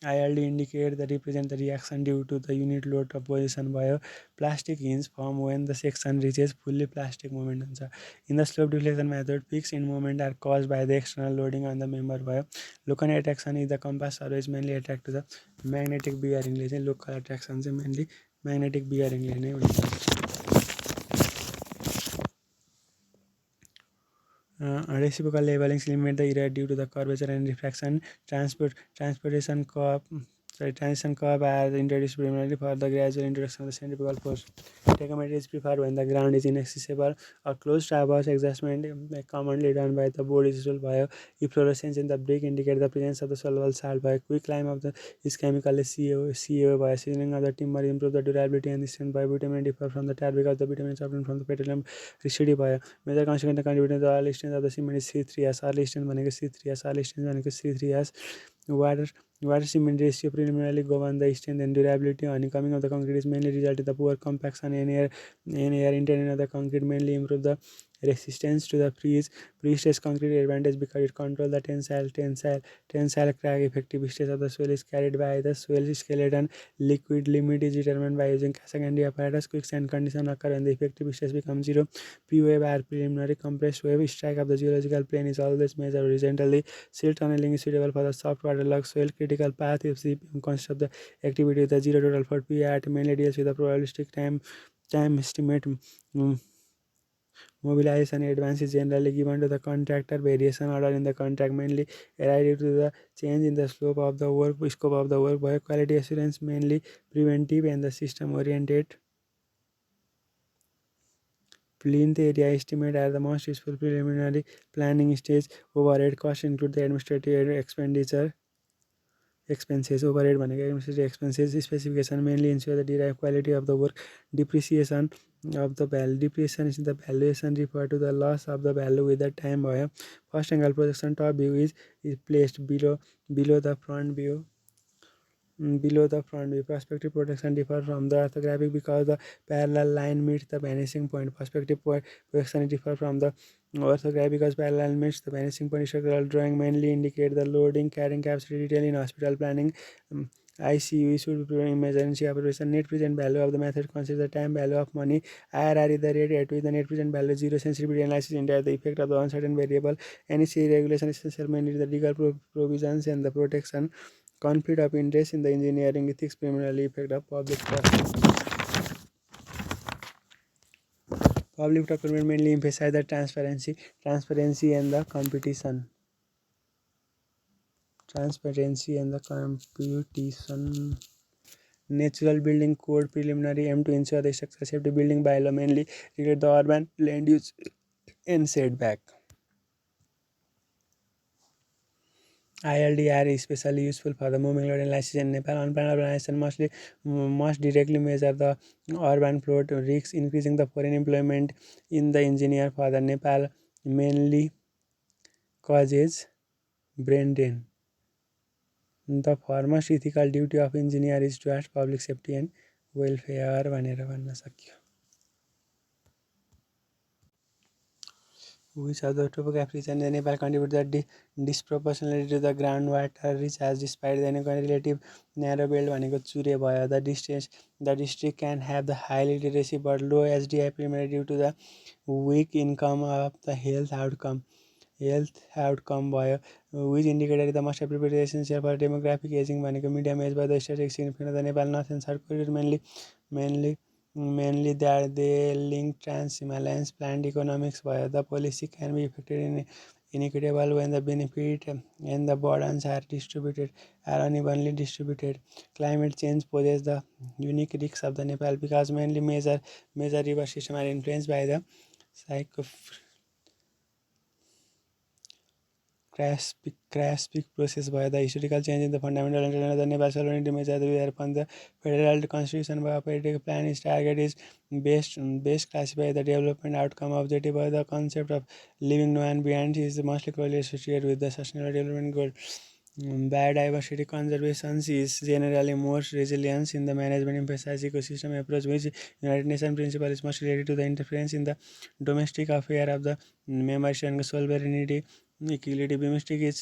ILD indicate the represent the reaction due to the unit load of position भयो. Plastic hinge form when the section reaches fully plastic moment हुन्छ. In the slope deflection method, fixed in moment are caused by the external loading on the member भयो. Local attraction is the compass always mainly attract to the magnetic bearing ले चाहिँ local attraction चाहिँ mainly magnetic bearing ले नै हुन्छ. Reciprocal levelings limit the error due to the curvature and refraction. Transportation So transition curve are introduced primarily for the gradual introduction of the centrifugal force. Tachometer is preferred when the ground is inaccessible or close traverse adjustment, commonly done by the board visual bio. Efflorescence in the brick indicate the presence of the soluble salt. By quick climb of the is chemically CO by seasoning of the timber improve the durability and the strength. By bitumen differ from the tar because the bitumen is obtained from the petroleum residue by major consequent contributing to the early strength of the cement is C3S. Early strength भनेको C3S, early strength भनेको C3S. Water cement ratio preliminarily govern the strength and durability. Honeycombing of the concrete is mainly result in the poor compaction and air intended of the concrete mainly improve the resistance to the pre-stress concrete advantage because it controls the tensile crack. Effective stress of the soil is carried by the soil skeleton. Liquid limit is determined by using secondary apparatus. Quicksand condition occur when the effective stress becomes zero. P wave or preliminary compressed wave strike of the geological plane is always measured horizontally. Silt tunneling is suitable for the soft waterlogged soil. Critical path if CPM consists of the activity with the zero total for P at mainly deals with the probabilistic time estimate. Mobilization advance is generally given to the contractor. Variation order in the contract mainly arise due to the change in the scope of the work. Quality assurance mainly preventive and the system oriented. Plinth area estimate are the most useful preliminary planning stage. Overhead costs include the administrative expenses. Overhead administrative expenses specification mainly ensure the derived quality of the work. Depreciation of the value. Depreciation is the valuation referred to the loss of the value with the time. First angle projection top view is placed below the front view. Perspective projection differ from the orthographic because the parallel line meets the vanishing point. Perspective projection differ from the orthographic because parallel meets the vanishing point. Structural drawing mainly indicate the loading carrying capacity detail in hospital planning. ICU should be emergency operation. Net present value of the method considers the time value of money. IRR is the rate at which the net present value is zero. Sensitivity analysis indicates the effect of the uncertain variable. NEC regulation is essential mainly the legal provisions and the protection. Conflict of interest in the engineering ethics primarily effect of public procurement mainly emphasize the transparency and the competition. Natural building code preliminary aim to ensure the structure safety. Building bylaw mainly regulate the urban land use and setback. ILDR is especially useful for the moving load analysis in Nepal. On-plan urbanization must directly measure the urban flood risks, increasing the foreign employment in the engineer for the Nepal mainly causes brain drain. The foremost ethical duty of engineer is towards public safety and welfare भनेर भन्न सक्यो. Which of the topographies in Nepal contribute disproportionately to the groundwater recharge despite the relative narrow belt भनेको चुरे भयो. The district can have the high literacy but low SDI primarily due to the weak income of the health outcome भयो. Which indicator is the most appropriate essential for demographic aging भनेको medium age by the statistic significance of the Nepal North and South corridor mainly that they link trans-Himalayan plant economics via the policy can be effective in inequitable when the benefit and the burdens are unevenly distributed. Climate change poses the unique risks of the Nepal because mainly major river systems are influenced by the crash peak process by the historical change in the fundamental internal of the Nepal sovereignty measure whereupon the federal constitution by operating plan is target is based classify the development outcome objective by the concept of leaving no one behind is mostly closely associated with the sustainable development goal. Biodiversity conservation is generally more resilience in the management emphasize ecosystem approach which United Nations principle is most related to the interference in the domestic affair of the members and sovereignty. Equality BIMSTEC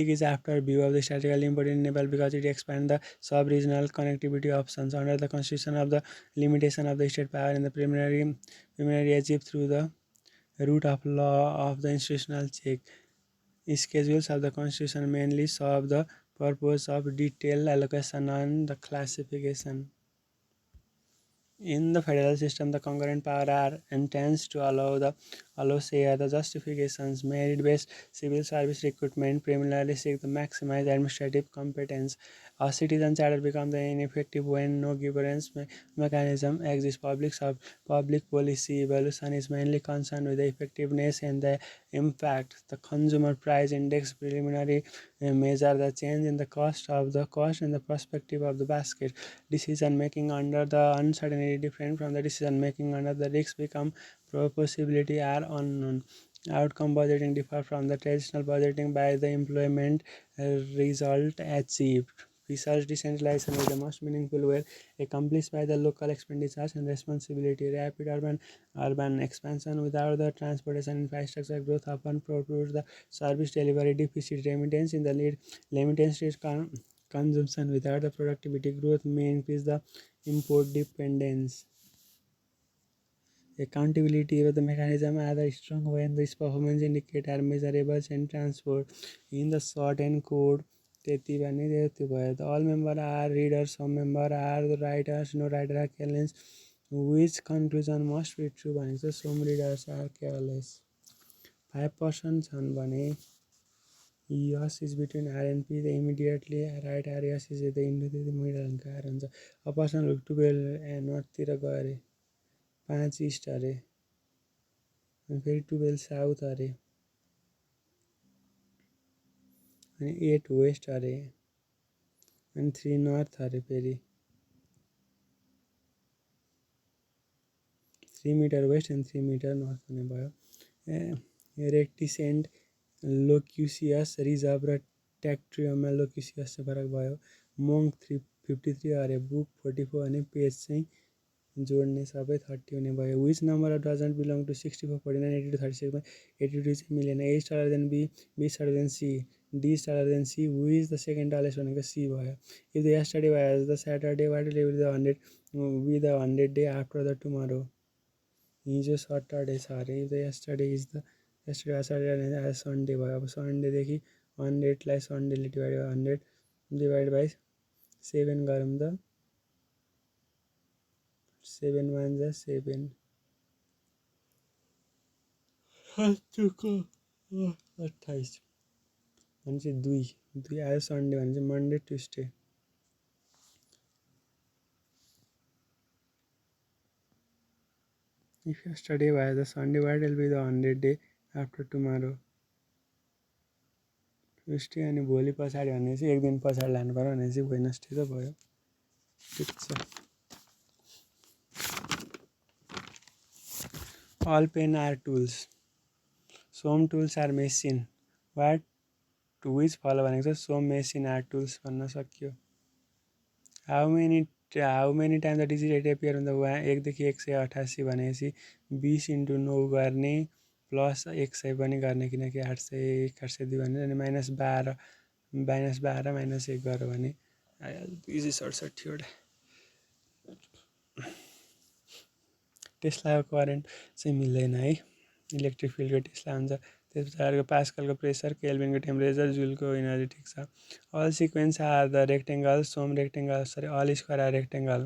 is after view of the strategically important in Nepal because it expands the sub-regional connectivity options under the constitution of the limitation of the state power in the preliminary achieved through the route of law of the institutional check. Schedules of the constitution mainly serve the purpose of detailed allocation and the classification. In the federal system, the concurrent powers are enhanced to allow the allows here the justifications. Merit-based civil service recruitment primarily seek to maximize administrative competence. A citizen charter becomes ineffective when no governance mechanism exists. Public policy evaluation is mainly concerned with the effectiveness and the impact. The consumer price index preliminary measure the change in the cost and the perspective of the basket. Decision making under the uncertainty different from the decision making under the risk become possibility are unknown. Outcome budgeting differ from the traditional budgeting by the employment result achieved. Research decentralization is the most meaningful way accomplished by the local expenditures and responsibility. Rapid urban expansion without the transportation infrastructure growth often produces the service delivery deficit. Remittance in the lead remittance rate consumption without the productivity growth may increase the import dependence. Accountability of the mechanism are the strong when this performance indicator are measurable and transport in the short and code त्यति भने त्यति भयो त all member are readers, some member are the writers, no writer are careless. Which conclusion must be true भनेको छ some readers are careless. 5% छन् भने yes is between R and P, the immediately right R yes is the into the middle अंक R हुन्छ. A person look 12 नर्थतिर गयो अरे 5 east अरे अनि फेरि 12 साउथ अरे अनि 8 वेस्ट अरे अनि 3 नर्थ अरे फेरि 3 metre west and 3 metre north हुने भयो. रेक्टिसेन्ट लोक्युसियस रिजर्भ र ट्याक्ट्रियममा लोक्युसियस चाहिँ फरक भयो. मोङ्क 353 अरे बुक 44 अनि पेज चाहिँ जोड्ने सबै 30 हुने भयो. Which number of doesn't belong to 64 49 82 36 82 चाहिँ मिलेन. A star then B B star then C D star then C which the second tallest भनेको सी भयो. If the yesterday was the Saturday what will be the 100 day after the tomorrow. हिजो Saturday छ अरे. If the yesterday is the yesterday Saturday आज Sunday भयो. अब सन्डेदेखि 100लाई सन्डेले divide by 7 गरौँ त 7 1 जा 7 28 भने चाहिँ 2 आयो सन्डे भने चाहिँ Monday Tuesday. If yesterday was the Sunday, what will be the 100 day after tomorrow? Tuesday अनि भोलि पछाडि भने चाहिँ एक दिन पछाडि लानु पर्यो भने चाहिँ वेडनेसडे त भयो. ठिक छ. All pen are tools. Some tools are machine. What to which follow भनेको छ some machine are tools भन्न सकियो. How many times the digit 8 appear on the 1 देखि 188 भनेपछि 20 into 9 गर्ने प्लस 100 पनि गर्ने किनकि 800 802 भने अनि -12 माइनस 1 गर्यो भने इजी 67 वटा. टेस्लाको करेन्ट चाहिँ मिल्दैन है. इलेक्ट्रिक फिल्डको टेस्ला हुन्छ. त्यस पछाडिको पास्कलको प्रेसर केल्भिनको टेम्परेचर जुलको इनर्जी. ठिक छ. All sequence are the rectangle some rectangle sorry all square are rectangle.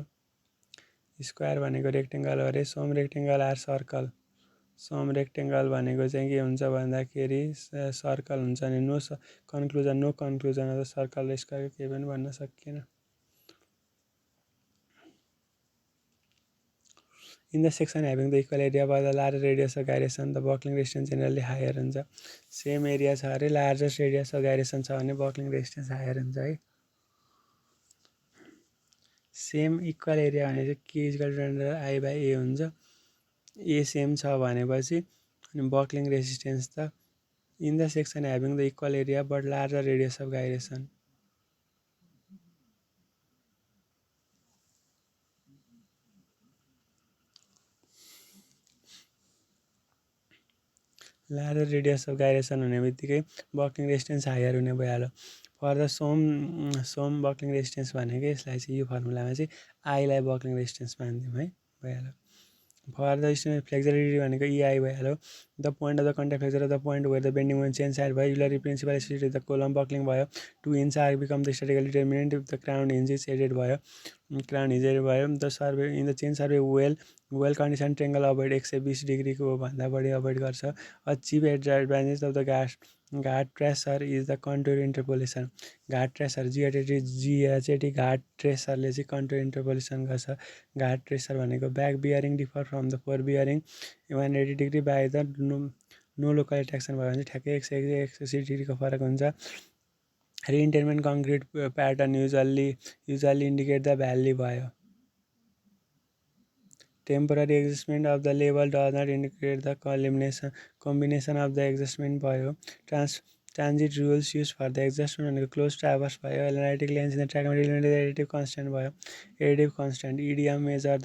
Square भनेको रेक्टेङ्गल हो अरे. Some rectangle are circle. Some rectangle भनेको चाहिँ के हुन्छ भन्दाखेरि सर्कल हुन्छ. अनि नो कन्क्लुजन सर्कल र स्क्वायर केही पनि भन्न सकिएन. In the section having the equal area by the larger radius of gyration, the buckling resistance generally higher हुन्छ. सेम एरिया छ अरे लार्जेस्ट रेडियस अफ गाइरेसन छ भने बक्लिङ रेजिस्टेन्स हायर हुन्छ है. सेम इक्वल एरिया भने चाहिँ के equal to I by A हुन्छ. ए सेम छ भनेपछि अनि बक्लिङ रेजिस्टेन्स त in the section having the equal area but larger radius of gyration. Larger radius of gyration हुने बित्तिकै बक्लिङ रेजिस्टेन्स हायर हुने भइहाल्यो. For the same buckling resistance भनेको यसलाई चाहिँ यो फर्मुलामा चाहिँ आईलाई बक्लिङ रेजिस्टेन्स मान्थ्यौँ है. भइहाल्यो. For the flexibility भनेको EI भइहाल्यो. The point of the contact flexure of the point where the bending moment change side भयो. Eulery principal associated with the column buckling भयो. 2 hinge arc become the statical determinant if the crown hinge is added भयो. Crown is added भयो. The survey in the chain survey well condition triangle avoid x 20 degree को भन्दा बढी avoid गर्छ. A cheap advantage of the ghat tracer is the contour interpolation. Ghat tracer GHAT ghat ट्रेसरले चाहिँ contour interpolation गर्छ. Ghat tracer भनेको back bearing differ from the fore bearing 180 degree by the no local attraction भयो भने ठ्याक्कै 180 डिग्रीको फरक हुन्छ. Reentrant concrete pattern usually indicate the valley भयो. Temporary adjustment of the level does not indicate the combination of the adjustment भयो. Transit rules used for the adjustment भनेको close traverse भयो. Analytic lens in the trigonometric additive constant भयो. Additive constant EDM measure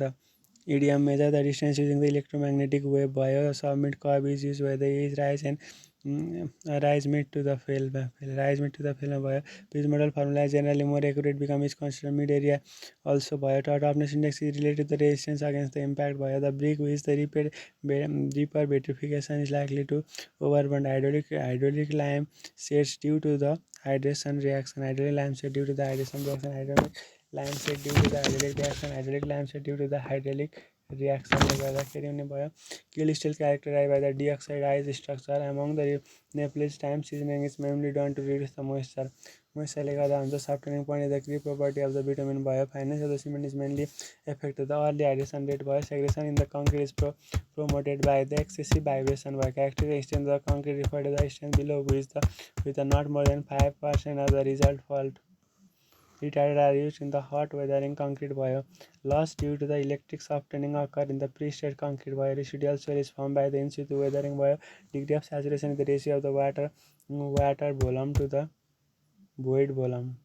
the distance using the electromagnetic wave भयो. Submit curve is used where the edge rise and rise mid to the fill भयो. This model formula is generally more accurate because it considers mid area also भयो. Toughness index is related to the resistance against the impact भयो. The brick with the deeper vitrification is likely to overburn hydraulic lime sets due to the hydration reaction. Hydraulic lime set due to the hydration reaction. Hydraulic lime set due to the hydraulic reaction. Hydraulic lime set due to the hydraulic reaction ले गर्दाखेरि हुने भयो. Kill steel characterized by the deoxidized structure. Among the Nepalese time seasoning is mainly done to reduce the moisture. मोइस्चरले गर्दा हुन्छ. सफ्टनिङ point is the key property of the bitumen भयो. Fineness of the cement is mainly affected. The early hydration rate भयो. Segregation in the concrete is promoted by the excessive vibration भयो. Characteristic extent of the concrete referred to the extent below with not more than 5% of the result fault retarded are used in the hot weathering concrete भयो. Loss due to the electric softening occur in the pre-state concrete भयो. Residual swell is formed by the in situ weathering भयो. Degree of saturation is the ratio of the water volume to the void volume.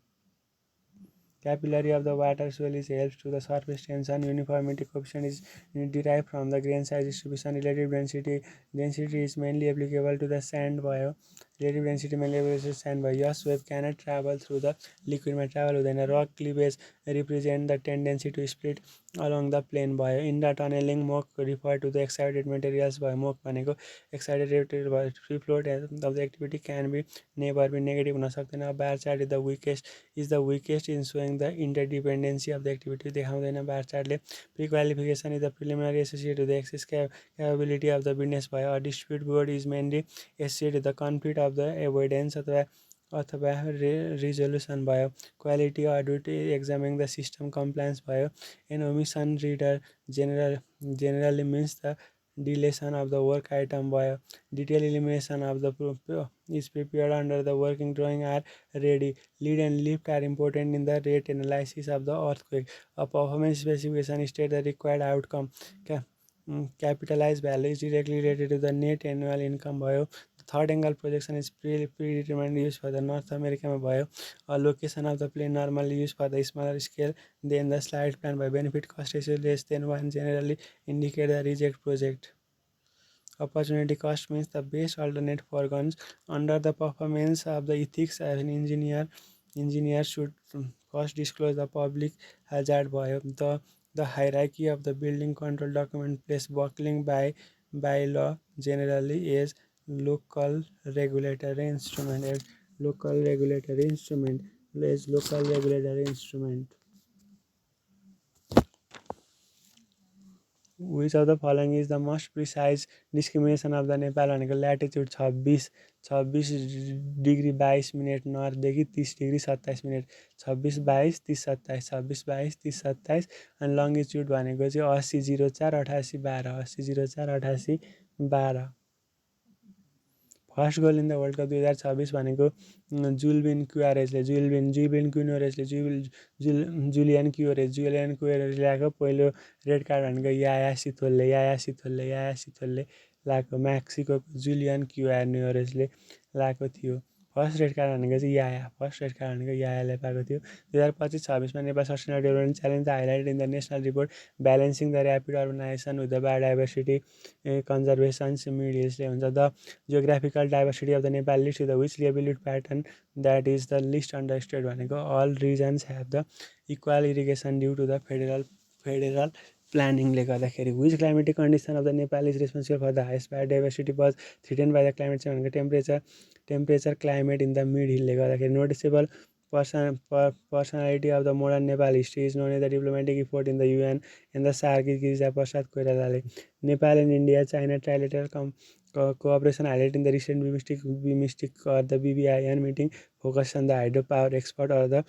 Capillary of the water swell is helps to the surface tension. Uniformity coefficient is derived from the grain size distribution. Relative density is mainly applicable to the sand भयो. Relative density mainly applicable to sand भयो. Yes, wave cannot travel through the liquid मा travel हुँदैन. Rock cleavage represent the tendency to split along the plane भयो. In the tunneling mock refer to the excited materials भयो. mock भनेको excited material भयो. Free float of the activity can be never be negative हुन सक्दैन. Bar chart is the weakest in showing the interdependency of the activity देखाउँदैन बार चार्टले. Pre-qualification is the preliminary associated with the access capability of the business भयो. A dispute board is mainly associated with the conflict of the avoidance अथवा resolution भयो. Quality audit examining the system compliance भयो. An omission reader generally means the deletion of the work item भयो. Detail elimination of the is prepared under the working drawing are ready. Lead and lift are important in the rate analysis of the earthquake. A performance specification states the required outcome. Capitalized value is directly related to the net annual income भयो. The third angle projection is predetermined used for the North America भयो. A location of the plane normally used for the smaller scale than the slide plan by benefit cost ratio less than 1 generally indicate the reject project. Opportunity cost means the best alternate foregone under the performance of the ethics as an engineer should first disclose the public hazard भयो. The hierarchy of the building control document place buckling by law generally as local regulatory instrument Which of the following is the most precise discrimination of the Nepal भनेको latitude 26 degree 22 minute नर्थदेखि 30 degree 27 minute 26 22 30 27 26 22 30 27 अनि लङ्गिट्युड भनेको चाहिँ 80 04 88 12 80 04 88 12 first goal in the world cup 2026 भनेको Julian क्युरेज ल्याएको. पहिलो red card भनेको याया सिथोलले ल्याएको. मेक्सिको जुलियन क्युरेजले ल्याएको थियो. फर्स्ट रेड कार्ड भनेको चाहिँ यायाले पाएको थियो. 2025-26 Nepal sustainable development challenge highlighted in the national report balancing the rapid urbanisation with the biodiversity conservation मिडियसले हुन्छ. The geographical diversity of the Nepal list the which liability pattern that is the list understand भनेको all regions have the equal irrigation due to the federal प्लानिङले गर्दाखेरि which climatic condition of the Nepal is responsible for the highest biodiversity was threaten by the climate change भनेको temperature climate in the mid हिलले गर्दाखेरि noticeable personality of the modern Nepal history is known as the diplomatic effort in the UN and the SAARC Girija Prasad कोइरालाले Nepal and India China trilateral cooperation highlighted in the recent BIMSTEC or the BBIN meeting focused on the hydropower export or the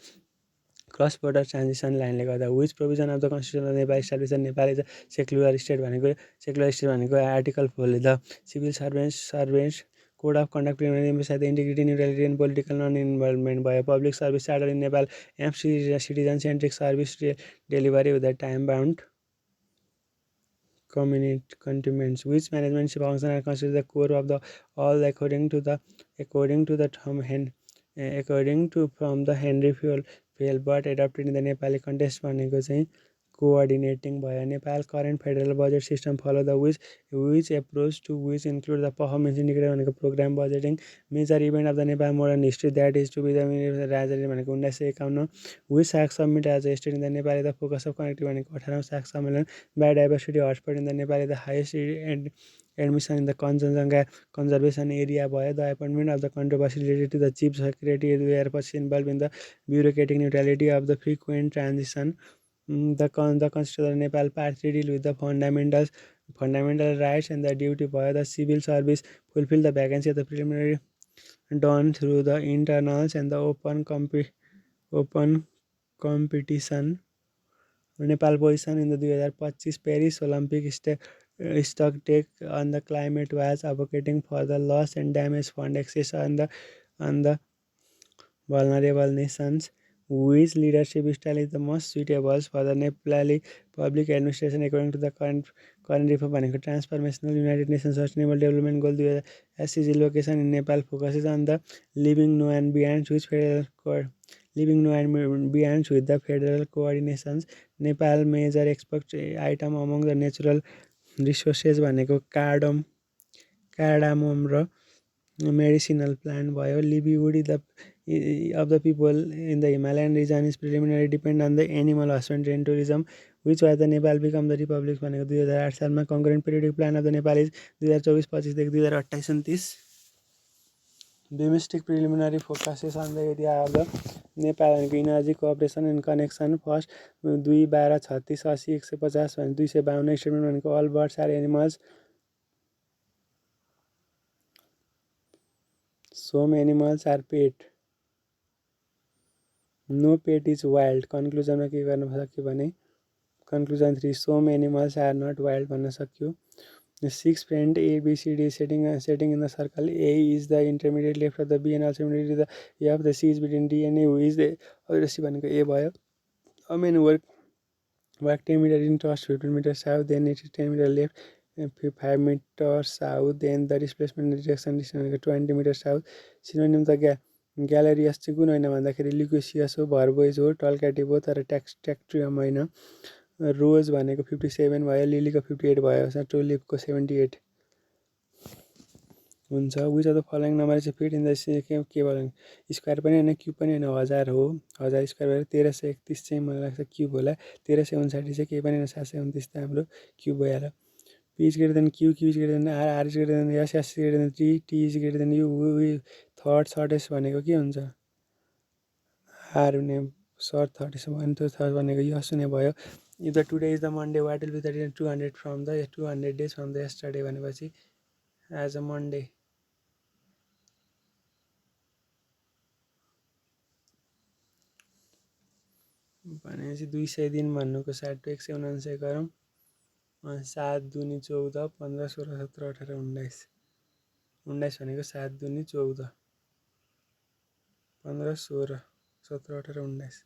cross-border transition लाइनले गर्दा which provision of the constitution of Nepal establish Nepal is a secular state भनेको article 4ले the civil servants code of conduct preliminary emphasise the integrity neutrality and political non involvement भयो public service charter in Nepal aim citizen centric service delivery with the time bound commitments which management function are considered the core of the all according to from the Henry Fuel but adopted in the Nepali context भनेको चाहिँ coordinating भयो Nepal current federal budget system follow the which approach to which include the performance indicator भनेको program budgeting major event of the Nepal modern history that is to be the राजनीति भनेको 1951 which SAC summit as a state in the Nepal the focus of connectivity भनेको 18औं SAC सम्मेलन biodiversity hotspot in the Nepal the highest admission in the Kanchenjunga conservation area भयो the appointment of the controversy related to the chief secretary were पछि involved in the bureaucratic neutrality of the frequent transition the Constitution of Nepal Part 3 deal with the fundamental rights and the duty by the civil service fulfill the vacancy of the preliminary done through the internals and the open competition. Nepal position in the 2025 Paris Olympic stock take on the climate was advocating for the loss and damage fund access on the vulnerable nations. Which leadership style is the most suitable for the Nepali public administration according to the current reform भनेको transformational United Nations Sustainable Development Goal 2000 SDG location in Nepal focuses on the leaving no one behind with the federal coordinations. Nepal major export item among the natural resources भनेको cardamom र medicinal plant भयो livelihood of the people in the Himalayan region is preliminary depend on the animal husbandry and tourism which was the Nepal become the republic भनेको 2008 सालमा concurrent periodic plan of the Nepal is 2024-25 देखि 2028-29 domestic preliminary focuses on the area of the Nepal भनेको energy cooperation and connection first 2 12 36 80 150 भने 252 statement भनेको all birds are animals some animals are pet no pet is wild कन्क्लुजनमा के गर्न सक्यो भने conclusion 3 some animals are not wild भन्न सक्यो 6 friend A B C D setting in the circle A is the intermediate left of the B and also intermediate the A of the C is between D and A who is the other C भनेको A भयो a man work 10 meter in towards 15 meters south then it is 10 meter left 5 meters south then the displacement direction distance 20 meters south synonym the ग्यालेरियस चाहिँ कुन होइन भन्दाखेरि लिक्वेसियस हो भर्बोइज हो टल्क्याटिभ हो तर ट्याक्ट्रियम होइन रोज भनेको 57 भयो लिलीको 58 भयो टुलिपको 78 हुन्छ which of the following number चाहिँ फिट इन द के भयो स्क्वायर पनि होइन क्युब पनि होइन 1000 हो 1000 स्क्वायर भएर 1331 चाहिँ मलाई लाग्छ क्युब होला 1359 चाहिँ केही पनि होइन 729 त हाम्रो क्युब भइहाल्यो P is greater than Q, Q is greater than R, R is greater than S, S is greater than T, T is greater than U, third shortest भनेको के हुन्छ R हुने short shortest भने त्यो third भनेको यस हुने भयो if the today is the Monday what will be the 200 from the 200 days from the yesterday भनेपछि as a Monday भनेपछि 200 दिन भन्नुको साथ 179 गरौँ 7 दुनी 14 15 16 17 18 19 19 भनेको 7 दुनी 14 15 16 17 18 19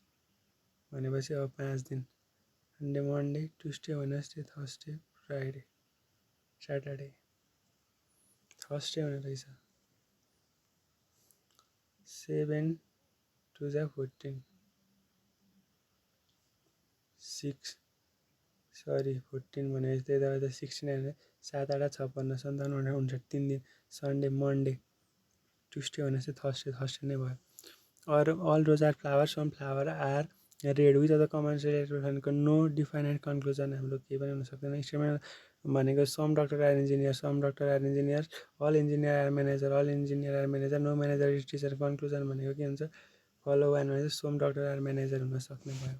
भनेपछि अब 5 दिन Sunday Monday Tuesday Wednesday Thursday Friday Saturday Thursday हुने रहेछ 7 2 जा 14 6 सरी 14 भनेपछि त्यता 69 7 8 56 57 59 3 दिन सन्डे मन्डे ट्युसडे भनेपछि थर्सडे नै भयो or all rose are flower some flower are red which of the commands related भनेको नो डिफाइनेट कन्क्लुजन, हाम्रो केही पनि हुन सक्दैन। स्टेटमेन्ट भनेको some doctor are engineer, some doctor are engineer, all engineer are manager, all engineer are manager, no manager is teacher. Conclusion भनेको के हुन्छ, फलो वान भनेको सम डक्टर आर म्यानेजर हुन सक्ने भयो।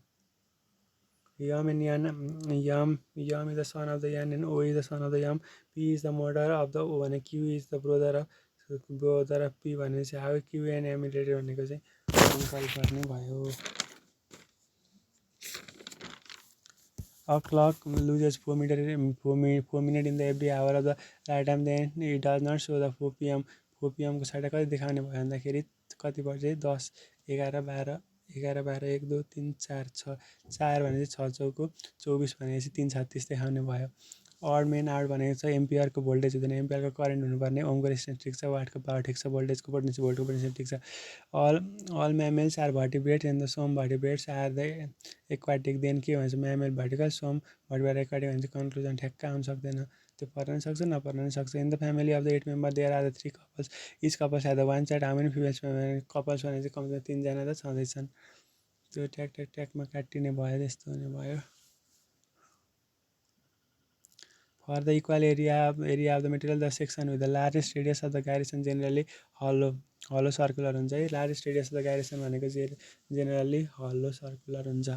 Yam and Yan, Yam is the son of the Yan, and O is the son of the Yam. P is the mother of the O, and Q is the brother of P. भनेपछि how Q and M related भनेको चाहिँ uncle पर्ने भयो। A clock loses 4 minutes in the every hour of the right time, then it does not show the 4 p.m. 4 p.m. को side कति देखाउने भयो भन्दाखेरि कति पर्छ 10 11 12 11 12 1 2 3 4 6 4 भनेपछि 6 चौको 24 भनेपछि 3 36 देखाउने भयो। अड मेन आउट भनेको छ एम्पियरको भोल्टेज हुँदैन, एम्पियरको करेन्ट हुनुपर्ने, ओमको रेजिस्टेन्स ठिक छ, वाटको पावर ठिक छ, भोल्टेजको पोटेन्सियल भोल्टको पोटेन्सियल ठिक छ। All mammals are vertebrates and the some vertebrates are the aquatic. Then के भन्छ mammal vertical, some vertebrate aquatic भन्छ। कन्क्लुजन ठ्याक्क आउनु सक्दैन, त्यो पर्न पनि सक्छ नपर्न पनि सक्छ। In the family of the 8 member there are the 3 couples, each couples have the one child, how many females couples भने चाहिँ कमसेकम 3जना त छँदैछन्। त्यो ट्याक ट्याक ट्याकमा काटिने भयो, त्यस्तो हुने भयो। For the equal area of the material, the section with the largest radius of the gyration generally hollow circular हुन्छ है। Largest radius of the gyration भनेको जेनरली hollow circular हुन्छ।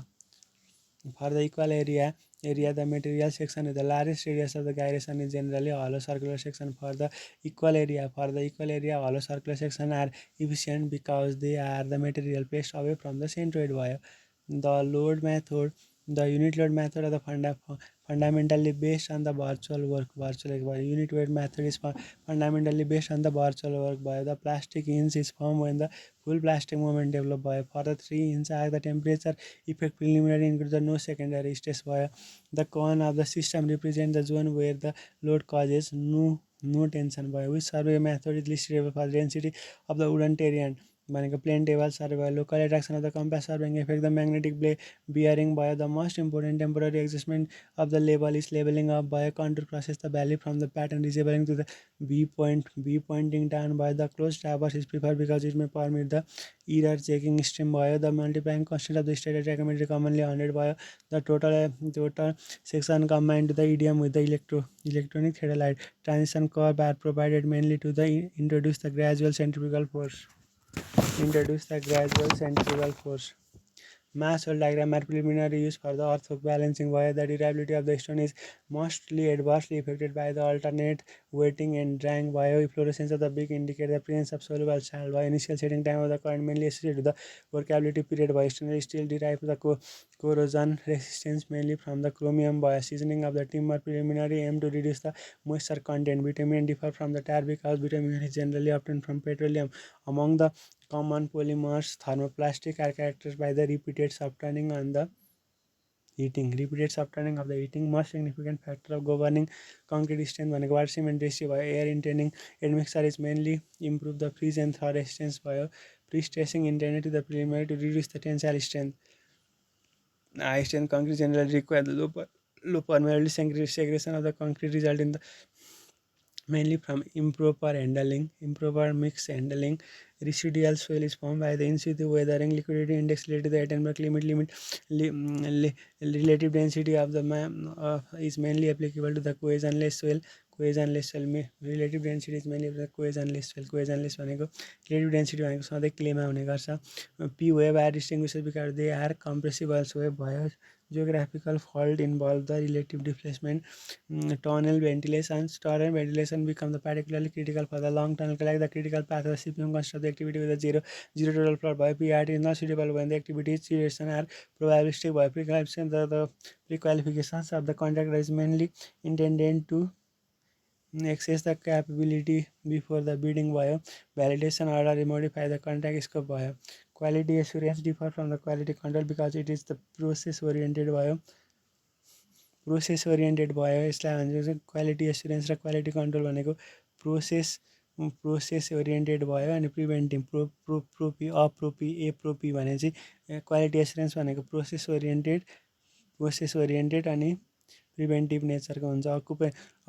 For the equal area, the material section with the largest radius of the gyration is generally hollow circular section. For the equal area, hollow circular section are efficient because they are the material placed away from the centroid भयो। The unit load method of the fundamentally based on the virtual work. Unit weight method is fundamentally based on the virtual work by the plastic hinge is formed when the full plastic movement developed by. For the 3 hinge are the temperature effect preliminary includes the no secondary stress by. The cone of the system represents the zone where the load causes no tension by. Which survey method is listed for density of the wooden terrain भनेको plain table survey भयो। Local attraction of the compass सर्विङ effect the magnetic bearing भयो। The most important temporary adjustment of the label is labelling of भयो। Control process the valley from the pattern रिजेबलिङ to the be pointing down भयो। The close traverse is prefer because it may permit the error checking stream भयो। The multiplying constant of the stated ट्राइकोमेट्री commonly 100 भयो। The total section combined to the idiom with the electronic theodolite transition curve are provided mainly to the introduce the gradual centrifugal force. Mass flow diagram are preliminary use for the earthwork balancing where the durability of the stone is mostly adversely affected by the alternate wetting and drying bio. Fluorescence of the beak indicate the presence of soluble salt by. Initial setting time of the current mainly associated with the workability period by. Stainless steel derived the corrosion resistance mainly from the chromium by. Seasoning of the timber preliminary aim to reduce the moisture content. Bitumen differ from the tar because bitumen is generally obtained from petroleum. Among the common polymers, thermoplastic are characterized by the repeated subturning and the heating. Repeated subturning of the heating, most significant factor of governing concrete strength भनेको water cement ratio भयो। Air intending admixture is mainly improve the freeze and thaw resistance भयो। Pre-stressing intended to the preliminary to reduce the tensile strength. High strength concrete generally require the low permeability segregation of the concrete result in the mainly from improper mix handling. Residual soil is formed by the in-situ weathering. Liquidity index related to the Attenborough relative density of the is mainly applicable to the cohesionless soil. Relative density is mainly the cohesionless soil. Cohesionless भनेको relative density भनेको सधैँ क्लेमा हुने गर्छ। P wave are distinguished because they are compressible wave भयो। Geographical fault involve the relative displacement. Tunnel ventilation become the particularly critical for the long tunnel. Like the critical path of the CPM consists of the activity with a zero total plot by PRT is not suitable when the activities duration are probabilistic by. The prequalifications of the contractor is mainly intended to access the capability before the bidding भयो। Validation order modify the contract scope भयो। Quality assurance differ from the quality control because it is the process oriented भयो। यसलाई भन्छ quality assurance र quality control भनेको process oriented भयो। अनि preventive एप्रोपी भने चाहिँ क्वालिटी एस्युरेन्स भनेको प्रोसेस ओरिएन्टेड अनि प्रिभेन्टिभ नेचरको हुन्छ।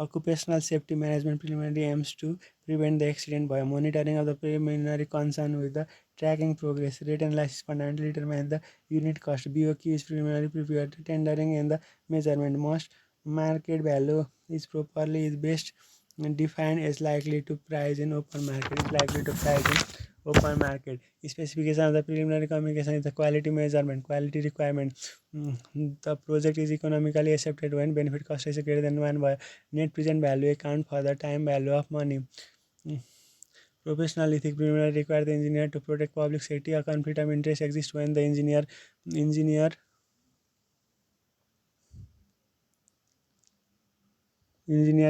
Occupational safety management preliminary aims to prevent the accident भयो। Monitoring of the preliminary concern with the tracking progress rate analysis fundamental determine the unit cost BOQ is preliminary prepared tendering and the measurement must market value is properly is best defined as likely to price in open market is likely to price in open market. Specification of the preliminary communication is the quality measurement, quality requirement. The project is economically accepted when benefit cost is greater than 1 by net present value account for the time value of money. Professional ethics preliminary require the engineer to protect public safety. A conflict of interest exists when the engineer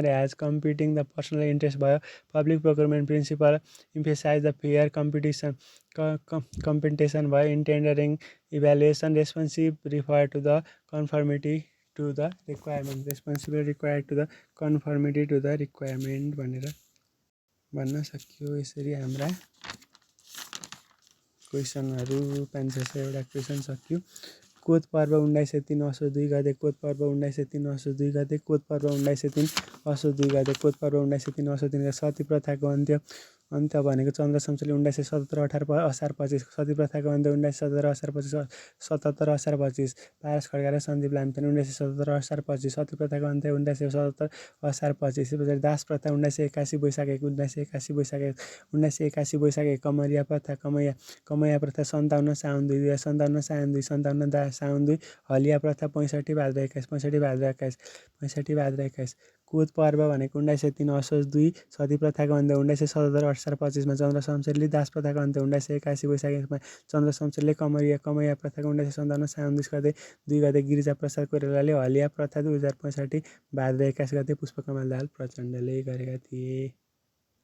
has competing the personal interest by public procurement principle emphasize the fair competition by tendering evaluation responsive refer to the conformity to the requirement responsible required to the conformity to the requirement भनेर भन्न सकियो। यसरी हाम्रा क्वेसनहरू 500 question सकियो। कोत पर्व 1903 असोज 2 गते कोत पर्व 1903 असोज 2 गते कोत पर्व 1903 असोज 2 गते कोत पर्व 1903 असोज 3 गते सती प्रथाको अन्त्य भनेको चन्द्र शमशेरले 1977 18 असार 25 सती प्रथाको अन्त्य 1977 असार 25 77 असार 25 पारस खड्का र सन्दीप लामिछाने 1977 असार 25 सती प्रथाको अन्त्य 1977 असार 25 त्यसपछि दास प्रथा 1981 वैशाख 1 1981 वैशाख 1 1981 वैशाख 1 कमरिया प्रथा कमैया प्रथा 57 साउन 2 57 साउन 2 57 साउन 2 हलिया प्रथा 65 भाद्र 21 65 भाद्र 21 65 भाद्र 21 कोत पर्व भनेको 1903 असोज 2 सती प्रथाको अन्त्य 1977 असार 25 मा चन्द्र शमशेरले दास प्रथाको अन्त्य 1981 वैशाख 1 मा चन्द्र शमशेरले कमैया प्रथाको 1957 साउन 2 गते गिरिजा प्रसाद कोइरालाले हलिया प्रथा 2065 भाद्र 21 गते पुष्पकमल दाहाल प्रचण्डले गरेका थिए।